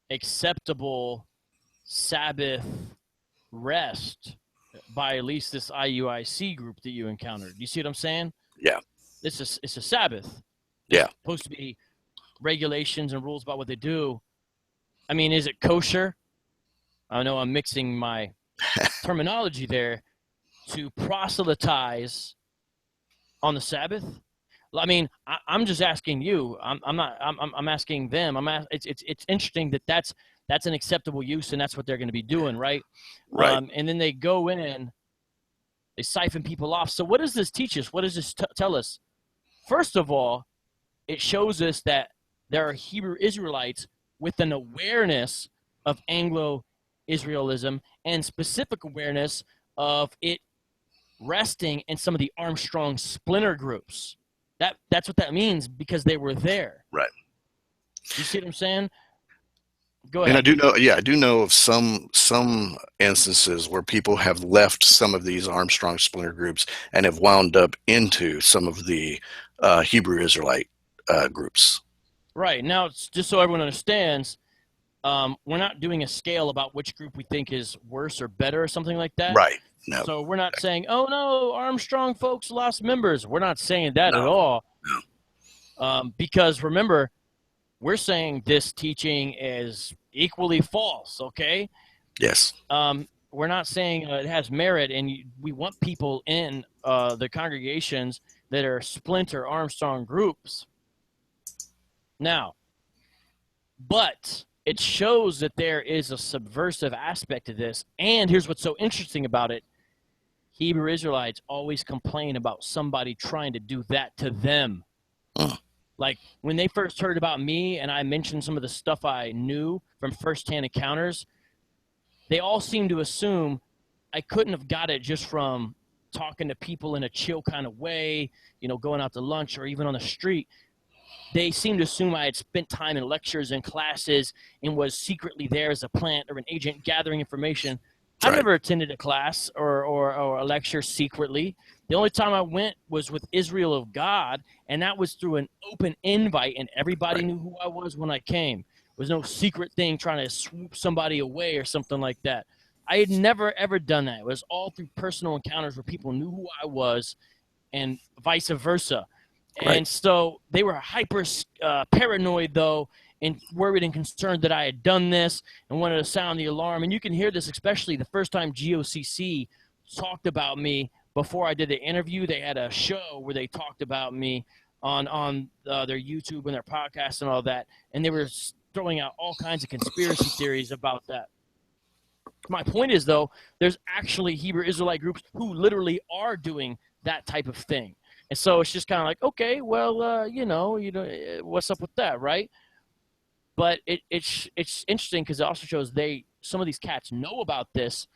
acceptable Sabbath rest by at least this IUIC group that you encountered. You see what I'm saying? Yeah. It's a Sabbath. Yeah. It's supposed to be regulations and rules about what they do. I mean, is it kosher? I know I'm mixing my terminology there. To proselytize on the Sabbath? I mean, I'm just asking you. I'm asking them. It's interesting that that's an acceptable use, and that's what they're going to be doing, right? Right. And then they go in, they siphon people off. So what does this teach us? What does this tell us? First of all, it shows us that there are Hebrew Israelites with an awareness of Anglo-Israelism and specific awareness of it resting in some of the Armstrong Splinter groups. That's what that means, because they were there. Right. You see what I'm saying? Go ahead. And I do know of some instances where people have left some of these Armstrong Splinter groups and have wound up into some of the Hebrew Israelite groups. Right. Now, just so everyone understands, we're not doing a scale about which group we think is worse or better or something like that. Right. No. So we're not saying, oh, no, Armstrong folks lost members. We're not saying that at all. No. Because remember, we're saying this teaching is equally false, okay? Yes. We're not saying it has merit, and we want people in the congregations that are Splinter Armstrong groups. Now, but it shows that there is a subversive aspect to this, and here's what's so interesting about it. Hebrew Israelites always complain about somebody trying to do that to them. Like, when they first heard about me and I mentioned some of the stuff I knew from firsthand encounters, they all seemed to assume I couldn't have got it just from talking to people in a chill kind of way, going out to lunch or even on the street. They seemed to assume I had spent time in lectures and classes and was secretly there as a plant or an agent gathering information. Right. I never attended a class or a lecture secretly. The only time I went was with Israel of God, and that was through an open invite, and everybody knew who I was when I came. There was no secret thing trying to swoop somebody away or something like that. I had never, ever done that. It was all through personal encounters where people knew who I was and vice versa. Right. And so they were hyper paranoid, though, and worried and concerned that I had done this and wanted to sound the alarm. And you can hear this, especially the first time GOCC talked about me before I did the interview. They had a show where they talked about me on their YouTube and their podcast and all that. And they were throwing out all kinds of conspiracy theories about that. My point is, though, there's actually Hebrew Israelite groups who literally are doing that type of thing. And so it's just kind of like, okay, well, what's up with that, right? But it's interesting because it also shows some of these cats know about this,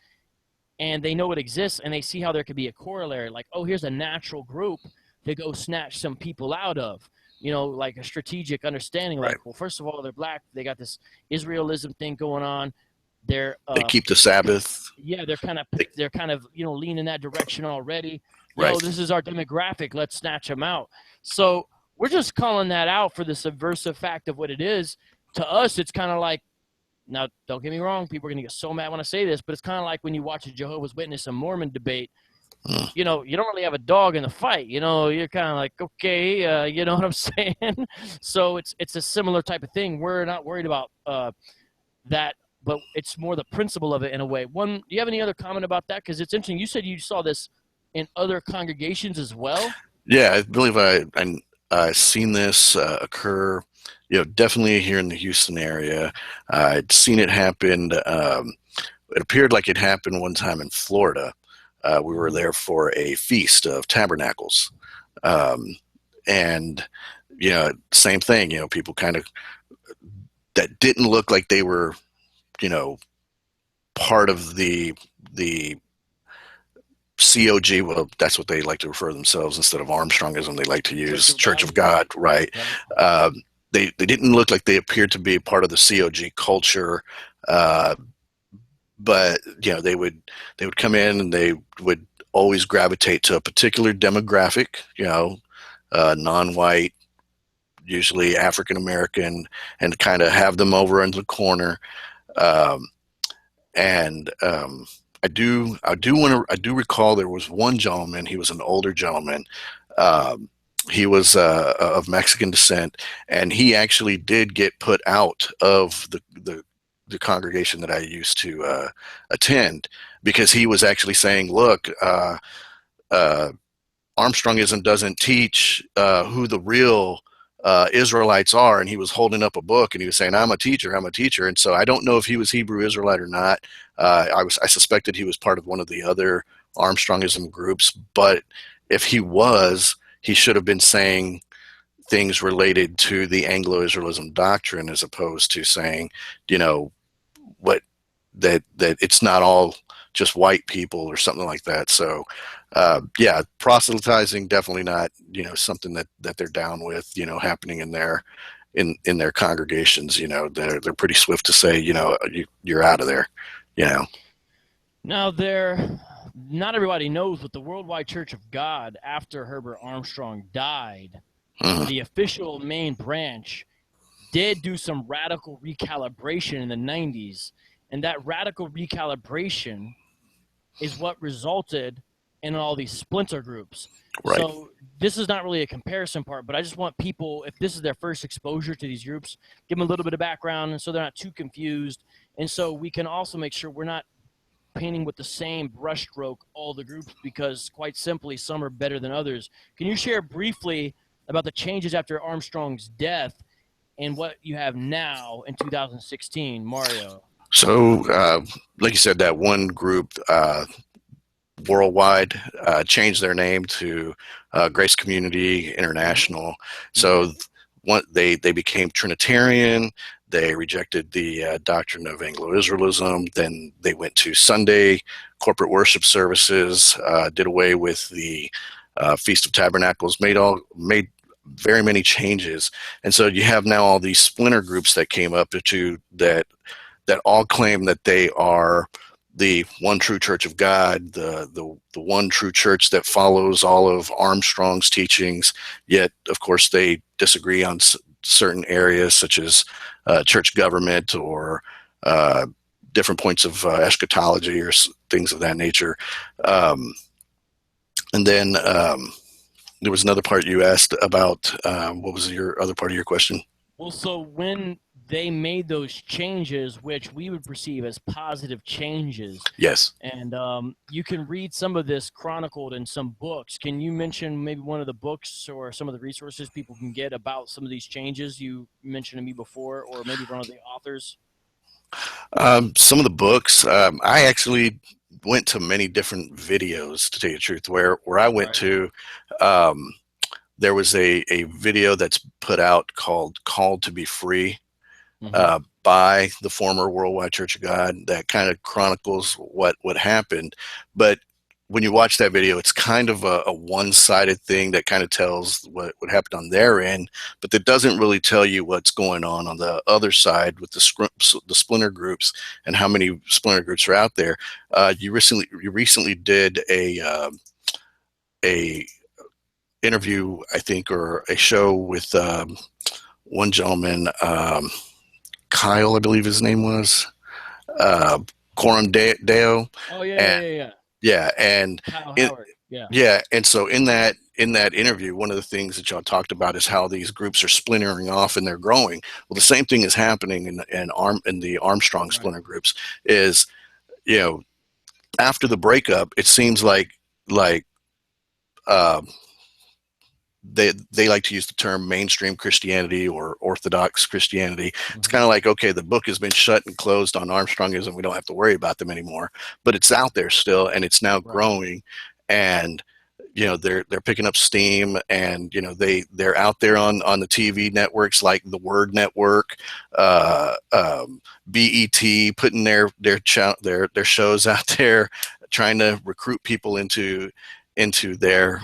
and they know it exists, and they see how there could be a corollary. Like, oh, here's a natural group to go snatch some people out of, like a strategic understanding. Right. Like, well, first of all, they're black. They got this Israelism thing going on. They keep the Sabbath. Yeah, they're kind of leaning that direction already. Right. This is our demographic. Let's snatch them out. So we're just calling that out for the subversive fact of what it is. To us, it's kind of like, now, don't get me wrong, people are going to get so mad when I say this, but it's kind of like when you watch a Jehovah's Witness and Mormon debate. You don't really have a dog in the fight. You're kind of like, okay, you know what I'm saying? So it's a similar type of thing. We're not worried about that, but it's more the principle of it in a way. Do you have any other comment about that? Because it's interesting. You said you saw this in other congregations as well? Yeah, I believe I've seen this occur, definitely here in the Houston area. I'd seen it happen it appeared like it happened one time in Florida. We were there for a feast of tabernacles, um, and same thing. People kind of that didn't look like they were, part of the COG. Well, that's what they like to refer to themselves instead of Armstrongism. They like to use Church of God, right? Right. They didn't look like they appeared to be a part of the COG culture. But they would come in and they would always gravitate to a particular demographic, non-white, usually African American, and kind of have them over in the corner. And I do recall there was one gentleman. He was an older gentleman. He was of Mexican descent, and he actually did get put out of the congregation that I used to attend, because he was actually saying, "Look, Armstrongism doesn't teach who the real Israelites are," and he was holding up a book and he was saying, I'm a teacher. And so I don't know if he was Hebrew Israelite or not. I suspected he was part of one of the other Armstrongism groups, but if he was, he should have been saying things related to the Anglo-Israelism doctrine, as opposed to saying, what that it's not all just white people or something like that. So yeah, proselytizing, definitely not, something that they're down with, happening in their congregations. They're pretty swift to say, you're out of there. Now, not everybody knows, but the Worldwide Church of God, after Herbert Armstrong died, the official main branch did do some radical recalibration in the 90s. And that radical recalibration is what resulted in all these splinter groups. Right. So this is not really a comparison part, but I just want people, if this is their first exposure to these groups, give them a little bit of background so they're not too confused. And so we can also make sure we're not painting with the same brushstroke all the groups, because quite simply, some are better than others. Can you share briefly about the changes after Armstrong's death and what you have now in 2016, Mario? So, like you said, that one group, Worldwide, changed their name to Grace Community International. So they became Trinitarian. They rejected the doctrine of Anglo-Israelism. Then they went to Sunday corporate worship services, did away with the Feast of Tabernacles, made very many changes. And so you have now all these splinter groups that came up that all claim that they are the one true Church of God, the one true church that follows all of Armstrong's teachings. Yet, of course, they disagree on certain areas, such as church government or different points of eschatology or things of that nature. And then there was another part you asked about. What was your other part of your question? Well, so when they made those changes, which we would perceive as positive changes. Yes. And you can read some of this chronicled in some books. Can you mention maybe one of the books or some of the resources people can get about some of these changes you mentioned to me before, or maybe one of the authors? Some of the books, I actually went to many different videos, to tell you the truth. Where I went to, there was a video that's put out called Called to be Free, by the former Worldwide Church of God, that kind of chronicles what happened. But when you watch that video, it's kind of a one-sided thing that kind of tells what happened on their end, but that doesn't really tell you what's going on the other side with the splinter groups and how many splinter groups are out there. You recently did a interview, I think, or a show with one gentleman, Kyle, I believe his name was, Coram Deo. Oh yeah. Yeah, and Kyle Howard. Yeah, and so in that interview, one of the things that y'all talked about is how these groups are splintering off and they're growing. Well, the same thing is happening in the Armstrong splinter groups. Is, after the breakup, it seems like they like to use the term mainstream Christianity or Orthodox Christianity. It's Mm-hmm. kind of like, okay, the book has been shut and closed on Armstrongism. We don't have to worry about them anymore, but it's out there still, and it's now Right. growing. And they're picking up steam, and they're out there on the TV networks like the Word Network, BET, putting their shows out there, trying to recruit people into their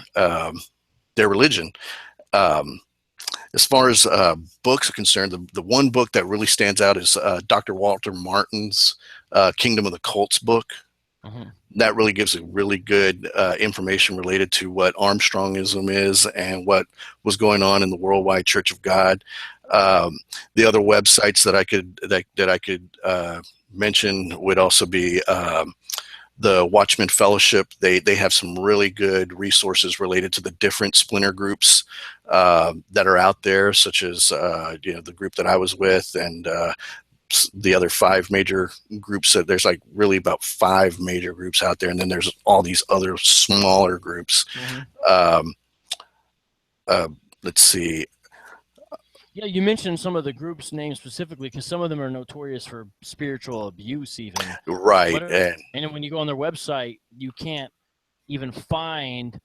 religion. Um, as far as books are concerned, the one book that really stands out is Dr. Walter Martin's Kingdom of the Cults book. Mm-hmm. That really gives a really good information related to what Armstrongism is and what was going on in the Worldwide Church of God. The other websites that I could mention would also be the Watchman Fellowship. They have some really good resources related to the different splinter groups that are out there, such as the group that I was with, and the other 5 major groups. That there's like really about 5 major groups out there, and then there's all these other smaller groups. Mm-hmm. Let's see. Yeah, you mentioned some of the groups' names specifically because some of them are notorious for spiritual abuse, even. Right, And when you go on their website, you can't even find.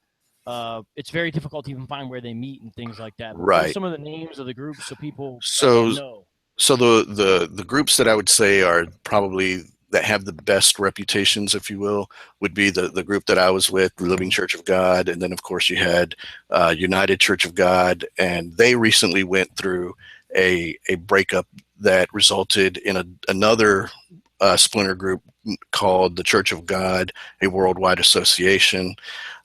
It's very difficult to even find where they meet and things like that. But what are right. some of the names of the groups so people So know? So the groups that I would say are probably that have the best reputations, if you will, would be the group that I was with, the Living Church of God, and then of course you had United Church of God, and they recently went through a breakup that resulted in another splinter group called the Church of God, a worldwide association.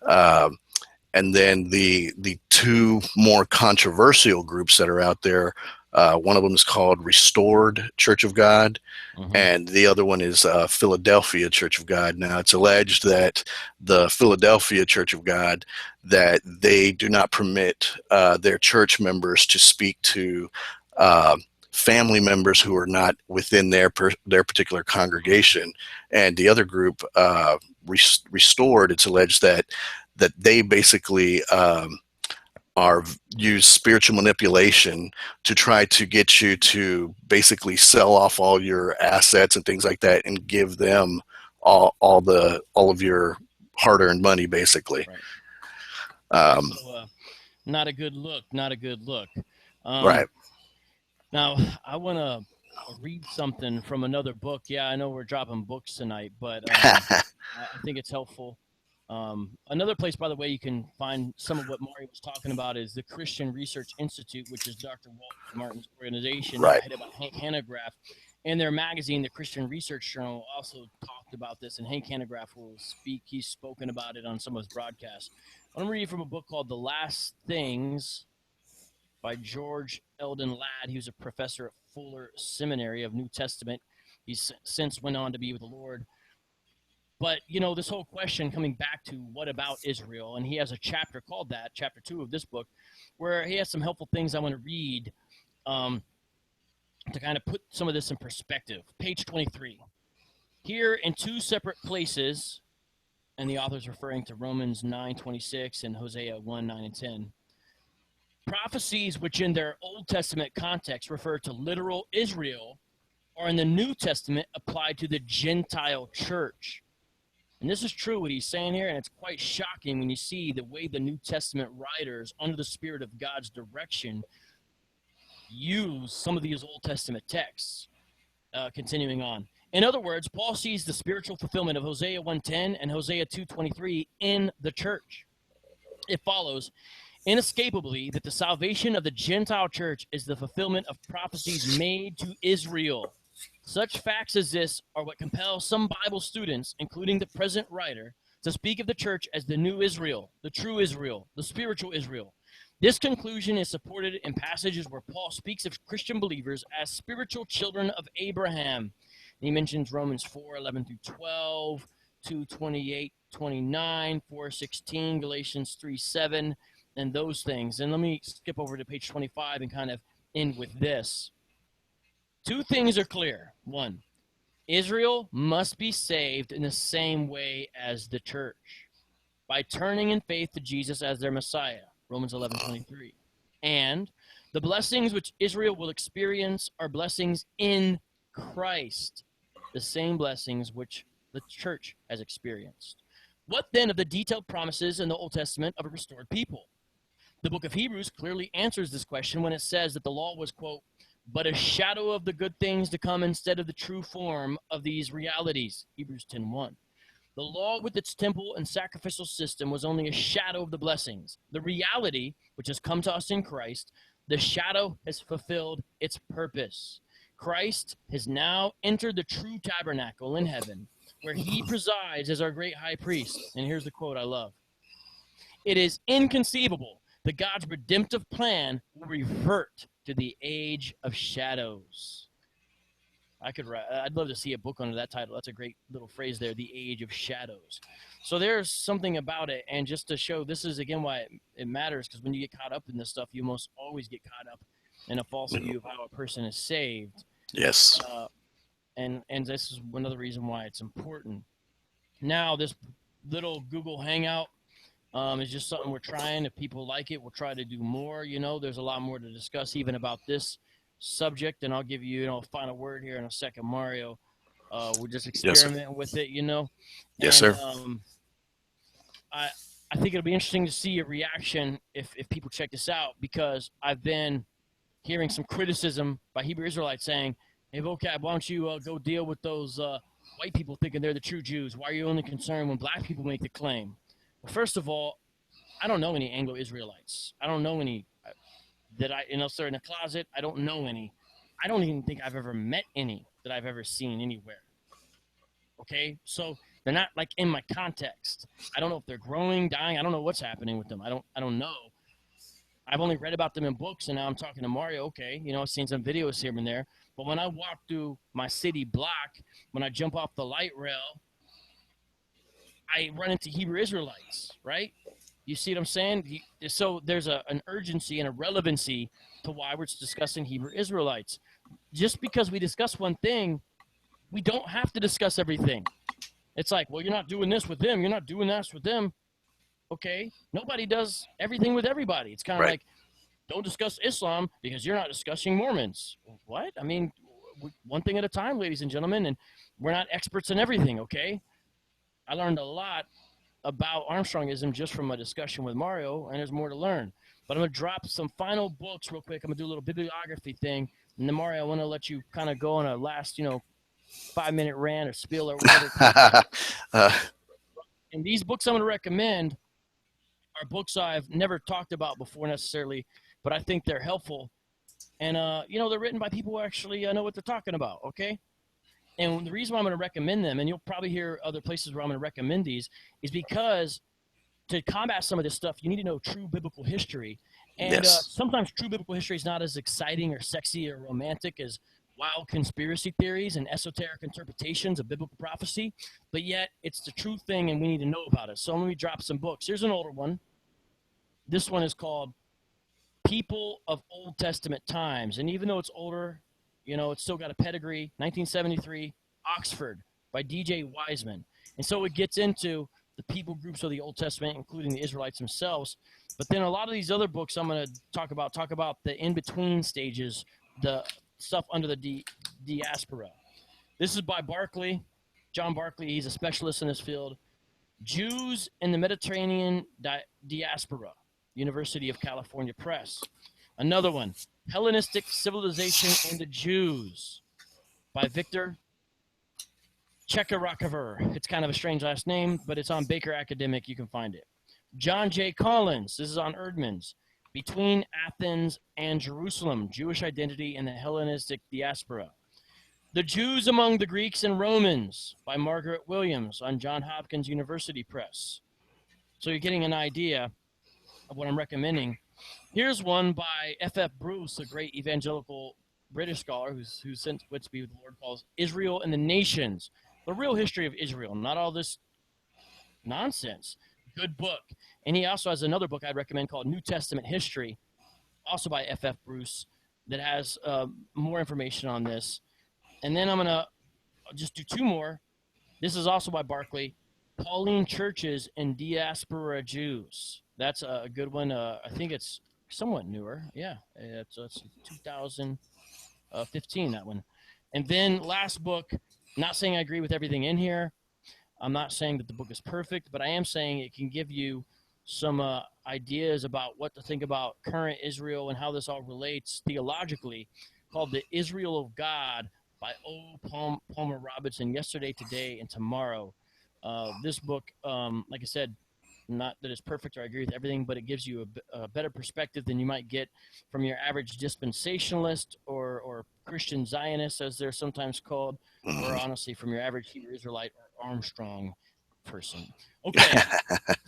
And then the 2 more controversial groups that are out there, one of them is called Restored Church of God, Mm-hmm. and the other one is Philadelphia Church of God. Now, it's alleged that the Philadelphia Church of God, that they do not permit their church members to speak to family members who are not within their particular congregation. And the other group, Restored, it's alleged that they basically are use spiritual manipulation to try to get you to basically sell off all your assets and things like that, and give them all of your hard-earned money, basically. Right. So, not a good look. Not a good look. Right. Now, I want to read something from another book. Yeah, I know we're dropping books tonight, but I think it's helpful. Another place, by the way, you can find some of what Mario was talking about is the Christian Research Institute, which is Dr. Walter Martin's organization, Right. headed by Hank Hanegraaff. And their magazine, the Christian Research Journal, also talked about this, and Hank Hanegraaff will speak. He's spoken about it on some of his broadcasts. I'm going to read from a book called The Last Things by George Eldon Ladd. He was a professor at Fuller Seminary of New Testament. He's since went on to be with the Lord. But, this whole question coming back to what about Israel, and he has a chapter called that, chapter 2 of this book, where he has some helpful things I want to read to kind of put some of this in perspective. Page 23. Here in 2 separate places, and the author's referring to Romans 9:26 and Hosea 1:9 and 10, prophecies which in their Old Testament context refer to literal Israel are in the New Testament applied to the Gentile church. And this is true what he's saying here, and it's quite shocking when you see the way the New Testament writers, under the Spirit of God's direction, use some of these Old Testament texts. Continuing on. In other words, Paul sees the spiritual fulfillment of Hosea 1:10 and Hosea 2:23 in the church. It follows inescapably that the salvation of the Gentile church is the fulfillment of prophecies made to Israel. Such facts as this are what compel some Bible students, including the present writer, to speak of the church as the new Israel, the true Israel, the spiritual Israel. This conclusion is supported in passages where Paul speaks of Christian believers as spiritual children of Abraham. He mentions Romans 4:11 through 12, 2:28, 29, 4:16, Galatians 3:7, and those things. And let me skip over to page 25 and kind of end with this. 2 things are clear. 1, Israel must be saved in the same way as the church, by turning in faith to Jesus as their Messiah. Romans 11:23. And the blessings which Israel will experience are blessings in Christ, the same blessings which the church has experienced. What then of the detailed promises in the Old Testament of a restored people? The book of Hebrews clearly answers this question when it says that the law was, quote, but a shadow of the good things to come instead of the true form of these realities, Hebrews 10:1. The law with its temple and sacrificial system was only a shadow of the blessings. The reality, which has come to us in Christ, the shadow has fulfilled its purpose. Christ has now entered the true tabernacle in heaven, where he presides as our great high priest. And here's the quote I love. It is inconceivable that God's redemptive plan will revert to the age of shadows. I'd love to see a book under that title. That's a great little phrase there, the age of shadows. So there's something about it. And just to show, this is, again, why it matters, because when you get caught up in this stuff, you almost always get caught up in a false view of how a person is saved. Yes. And this is another reason why it's important. Now, this little Google Hangout is just something we're trying. If people like it, we'll try to do more. You know, there's a lot more to discuss even about this subject, and I'll give you, a final word here in a second, Mario. We're just experimenting with it, Yes, and, sir. I think it'll be interesting to see a reaction if people check this out, because I've been hearing some criticism by Hebrew Israelites saying, hey, Vocab, why don't you go deal with those white people thinking they're the true Jews? Why are you only concerned when black people make the claim? Well, first of all, I don't know any Anglo-Israelites. I don't know any that unless they're in a closet. I don't know any. I don't even think I've ever met any that I've ever seen anywhere. Okay, so they're not like in my context. I don't know if they're growing, dying. I don't know what's happening with them. I don't know. I've only read about them in books, and now I'm talking to Mario. Okay, I've seen some videos here and there. But when I walk through my city block, when I jump off the light rail, I run into Hebrew Israelites, right? You see what I'm saying? So there's an urgency and a relevancy to why we're discussing Hebrew Israelites. Just because we discuss one thing, we don't have to discuss everything. It's like, well, you're not doing this with them. You're not doing that with them. Okay? Nobody does everything with everybody. It's kind of like, don't discuss Islam because you're not discussing Mormons. What? I mean, one thing at a time, ladies and gentlemen, and we're not experts in everything, okay? I learned a lot about Armstrongism just from a discussion with Mario, and there's more to learn. But I'm going to drop some final books real quick. I'm going to do a little bibliography thing. And then, Mario, I want to let you kind of go on a last, 5-minute rant or spiel or whatever. And these books I'm going to recommend are books I've never talked about before necessarily, but I think they're helpful. And, they're written by people who actually know what they're talking about, okay? And the reason why I'm going to recommend them, and you'll probably hear other places where I'm going to recommend these, is because to combat some of this stuff, you need to know true biblical history. And sometimes true biblical history is not as exciting or sexy or romantic as wild conspiracy theories and esoteric interpretations of biblical prophecy, but yet it's the true thing and we need to know about it. So let me drop some books. Here's an older one. This one is called People of Old Testament Times. And even though it's older, it's still got a pedigree. 1973, Oxford, by D.J. Wiseman. And so it gets into the people groups of the Old Testament, including the Israelites themselves. But then a lot of these other books I'm going to talk about the in-between stages, the stuff under the diaspora. This is by Barclay, John Barclay. He's a specialist in this field. Jews in the Mediterranean Diaspora, University of California Press. Another one, Hellenistic Civilization and the Jews, by Victor Chekarakover. It's kind of a strange last name, but it's on Baker Academic. You can find it. John J. Collins. This is on Erdman's. Between Athens and Jerusalem, Jewish Identity in the Hellenistic Diaspora. The Jews Among the Greeks and Romans, by Margaret Williams, on Johns Hopkins University Press. So you're getting an idea of what I'm recommending. Here's one by F.F. Bruce, a great evangelical British scholar who's since went to be with the Lord, calls Israel and the Nations. The real history of Israel, not all this nonsense. Good book. And he also has another book I'd recommend called New Testament History, also by F.F. Bruce, that has more information on this. And then I'm going to just do two more. This is also by Barclay, Pauline Churches and Diaspora Jews. That's a good one. I think it's somewhat newer. Yeah, it's 2015, that one. And then last book, not saying I agree with everything in here. I'm not saying that the book is perfect, but I am saying it can give you some ideas about what to think about current Israel and how this all relates theologically, called The Israel of God by O. Palmer Robertson, Yesterday, Today, and Tomorrow. This book, like I said, not that it's perfect or I agree with everything, but it gives you a better perspective than you might get from your average dispensationalist or Christian Zionist, as they're sometimes called, or Mhm. honestly from your average Hebrew Israelite or Armstrong person. Okay,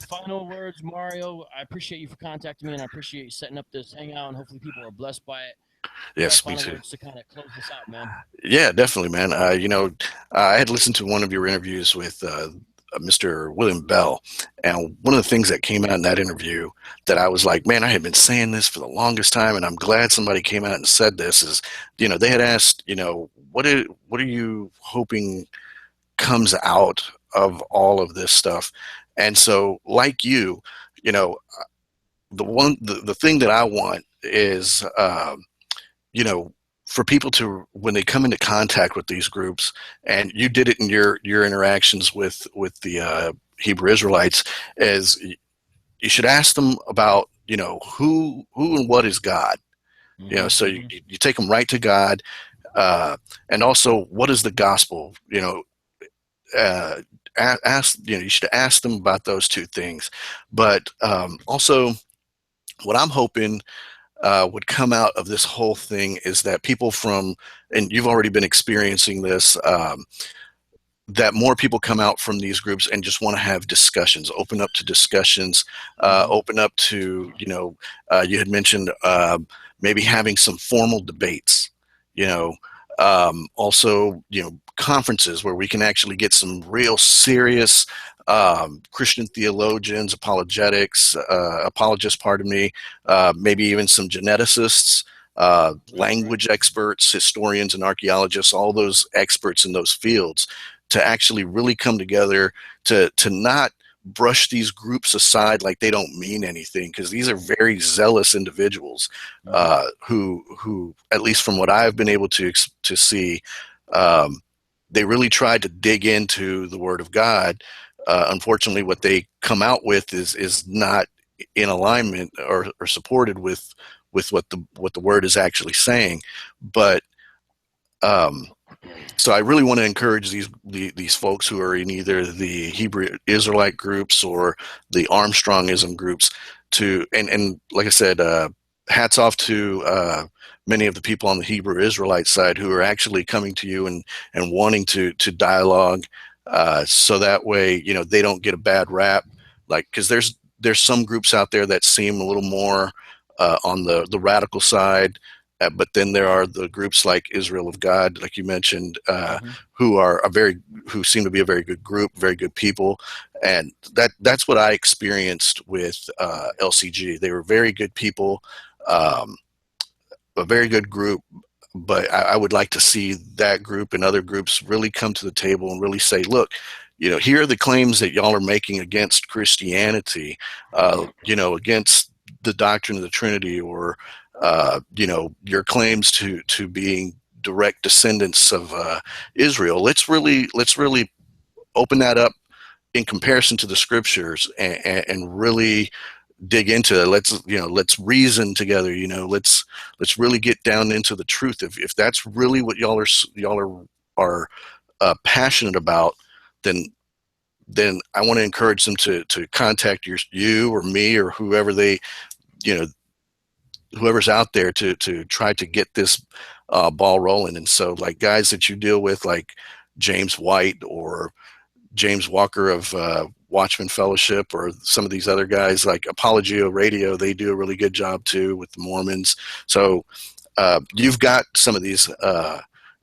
final words, Mario. I appreciate you for contacting me, and I appreciate you setting up this hangout, and hopefully people are blessed by it. Yes, me Final too. words to kind of close this out, man. Yeah, definitely, man. I had listened to one of your interviews with Mr. William Bell, and one of the things that came out in that interview that I was like, man, I had been saying this for the longest time, and I'm glad somebody came out and said this. Is they had asked, what are you hoping comes out of all of this stuff? And so, like you know, the thing that I want is you know, for people to, when they come into contact with these groups, and you did it in your interactions with the Hebrew Israelites, is you should ask them about who and what is God. So Mm-hmm. you take them right to God, and also what is the gospel. Uh, ask you should ask them about those two things, but also what I'm hoping would come out of this whole thing is that people from, and you've already been experiencing this, that more people come out from these groups and just want to have discussions, open up to discussions, Mm-hmm. open up to, you had mentioned maybe having some formal debates, you know, also, conferences where we can actually get some real serious Christian theologians, apologists, pardon me, maybe even some geneticists, Right, right. language experts, historians, and archaeologists, all those experts in those fields, to actually really come together to not brush these groups aside like they don't mean anything, because these are very zealous individuals Mm-hmm. who at least from what I've been able to see, um, they really tried to dig into the Word of God. Unfortunately, what they come out with is not in alignment or supported with what the Word is actually saying. But um, so I really want to encourage these folks who are in either the Hebrew Israelite groups or the Armstrongism groups to, and like I said, hats off to many of the people on the Hebrew Israelite side who are actually coming to you and wanting to dialogue, so that way they don't get a bad rap, like, because there's some groups out there that seem a little more on the radical side, but then there are the groups like Israel of God, like you mentioned, Mm-hmm. who seem to be a very good group, very good people, and that's what I experienced with LCG. They were very good people, um, a very good group, but I would like to see that group and other groups really come to the table and really say, look, here are the claims that y'all are making against Christianity, against the doctrine of the Trinity, or your claims to being direct descendants of Israel. Let's really open that up in comparison to the scriptures, and really dig into it. Let's reason together. Let's really get down into the truth. If that's really what y'all are passionate about, then I want to encourage them to contact you or me or you know whoever's out there to try to get this ball rolling. And so, like, guys that you deal with, like James White or James Walker of Watchman Fellowship, or some of these other guys like Apologia Radio, they do a really good job too with the Mormons. So you've got some of these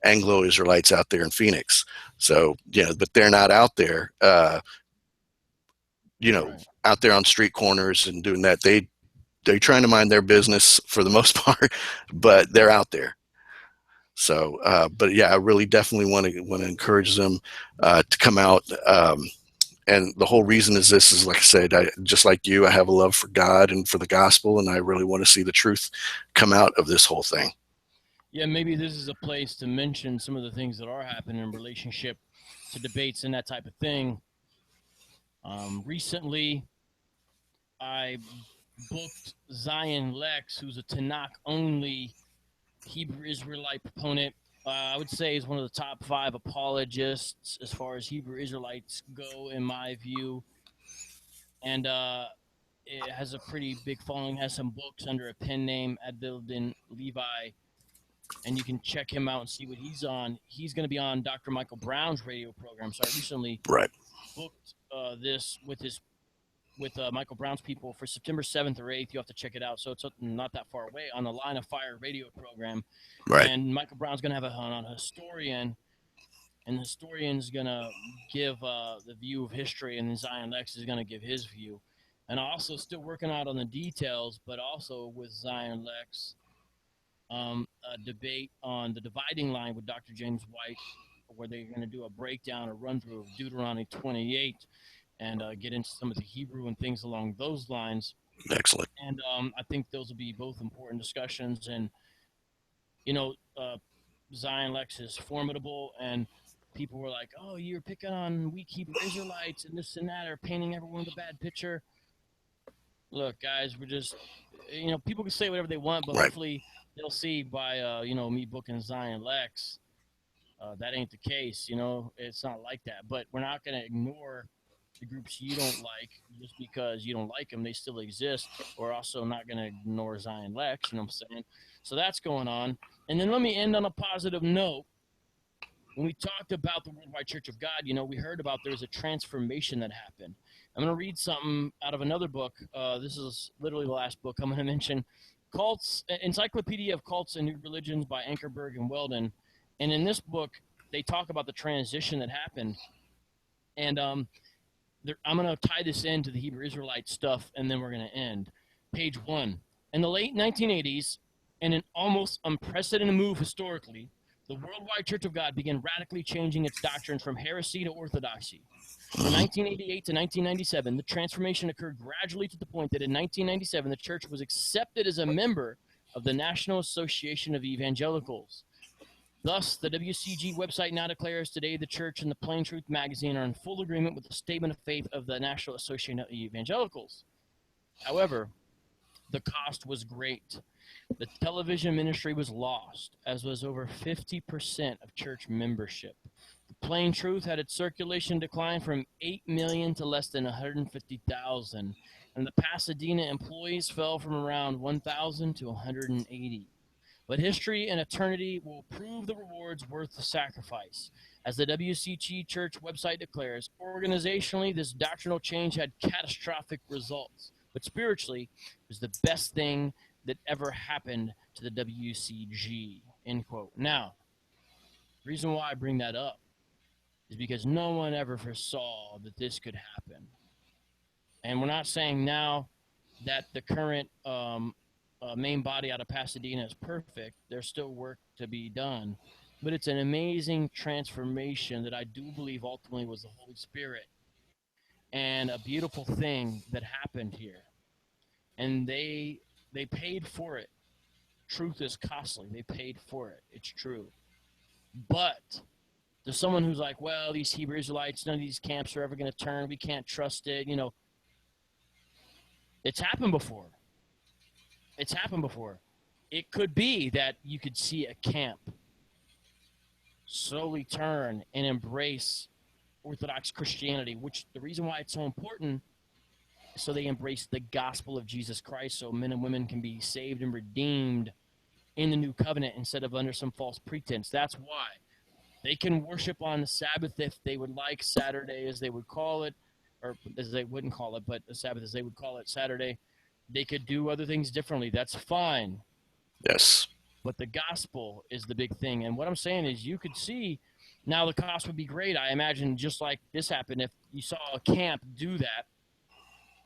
Anglo-Israelites out there in Phoenix. So, but they're not out there, Right. out there on street corners and doing that. They're trying to mind their business for the most part, but they're out there. So, but yeah, I really definitely want to encourage them to come out. And the whole reason is this is, like I said, just like you, I have a love for God and for the gospel, and I really want to see the truth come out of this whole thing. Yeah, maybe this is a place to mention some of the things that are happening in relationship to debates and that type of thing. Recently, I booked Zion Lex, who's a Tanakh only Hebrew Israelite proponent. I would say is one of the top 5 apologists as far as Hebrew Israelites go, in my view. And it has a pretty big following, has some books under a pen name, Adildin Levi. And you can check him out and see what he's on. He's going to be on Dr. Michael Brown's radio program. So I recently Right. booked this with Michael Brown's people for September 7th or 8th. You have to check it out. So it's not that far away, on the Line of Fire radio program. Right. And Michael Brown's going to have a historian, and the historian's going to give the view of history, and then Zion Lex is going to give his view. And I'm also still working out on the details, but also with Zion Lex, a debate on the dividing line with Dr. James White, where they're going to do a breakdown, a run-through of Deuteronomy 28, and get into some of the Hebrew and things along those lines. Excellent. And I think those will be both important discussions. And, Zion Lex is formidable, and people were like, oh, you're picking on weak Hebrew Israelites and this and that, or painting everyone with a bad picture. Look, guys, we're just, people can say whatever they want, but Right. hopefully they'll see by, me booking Zion Lex, that ain't the case. It's not like that. But we're not going to ignore the groups you don't like just because you don't like them. They still exist. We're also not going to ignore Zion Lex, you know what I'm saying? So that's going on. And then let me end on a positive note. When we talked about the Worldwide Church of God, we heard about there's a transformation that happened. I'm going to read something out of another book. This is literally the last book I'm going to mention. Encyclopedia of Cults and New Religions by Ankerberg and Weldon. And in this book, they talk about the transition that happened. And I'm going to tie this into the Hebrew Israelite stuff, and then we're going to end. Page 1. In the late 1980s, in an almost unprecedented move historically, the Worldwide Church of God began radically changing its doctrine from heresy to orthodoxy. From 1988 to 1997, the transformation occurred gradually to the point that in 1997, the church was accepted as a member of the National Association of Evangelicals. Thus, the WCG website now declares today the church and the Plain Truth magazine are in full agreement with the statement of faith of the National Association of Evangelicals. However, the cost was great. The television ministry was lost, as was over 50% of church membership. The Plain Truth had its circulation decline from 8 million to less than 150,000, and the Pasadena employees fell from around 1,000 to 180. But history and eternity will prove the rewards worth the sacrifice. As the WCG Church website declares, organizationally, this doctrinal change had catastrophic results, but spiritually, it was the best thing that ever happened to the WCG, end quote. Now, the reason why I bring that up is because no one ever foresaw that this could happen. And we're not saying now that the current main body out of Pasadena is perfect. There's still work to be done. But it's an amazing transformation that I do believe ultimately was the Holy Spirit, and a beautiful thing that happened here. And they paid for it. Truth is costly. They paid for it. It's true. But there's someone who's like, well, these Hebrew Israelites, none of these camps are ever going to turn. We can't trust it. It's happened before. It's happened before. It could be that you could see a camp slowly turn and embrace Orthodox Christianity, which the reason why it's so important is so they embrace the gospel of Jesus Christ, so men and women can be saved and redeemed in the new covenant instead of under some false pretense. That's why. They can worship on the Sabbath if they would like, Saturday as they would call it, or as they wouldn't call it, but the Sabbath as they would call it, Saturday. They could do other things differently. That's fine. Yes. But the gospel is the big thing. And what I'm saying is you could see, now the cost would be great. I imagine just like this happened, if you saw a camp do that,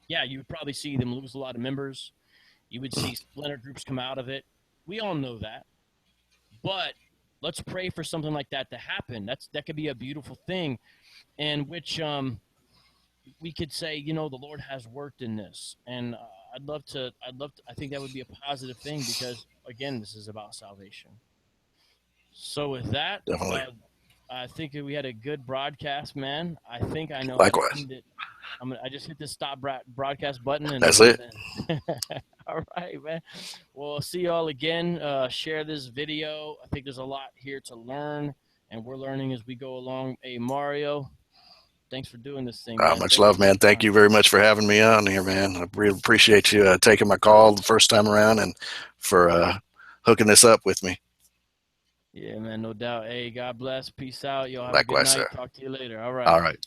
yeah, you would probably see them lose a lot of members. You would see splinter groups come out of it. We all know that. But let's pray for something like that to happen. That could be a beautiful thing, and which we could say, you know, the Lord has worked in this, and I think that would be a positive thing because again, this is about salvation. So with that, Definitely. I think we had a good broadcast, man. I think I know how to Likewise. end it. I just hit the stop broadcast button and That's we're it. done. All right, man. Well, see y'all again. Share this video. I think there's a lot here to learn, and we're learning as we go along. Hey, Mario, thanks for doing this thing, man. Much Thank you love, for your man. Thank time. you very much for having me on here, man. I really appreciate you taking my call the first time around and for hooking this up with me. Yeah, man, no doubt. Hey, God bless. Peace out. Y'all have a good Likewise, sir. night. Talk to you later. All right. All right.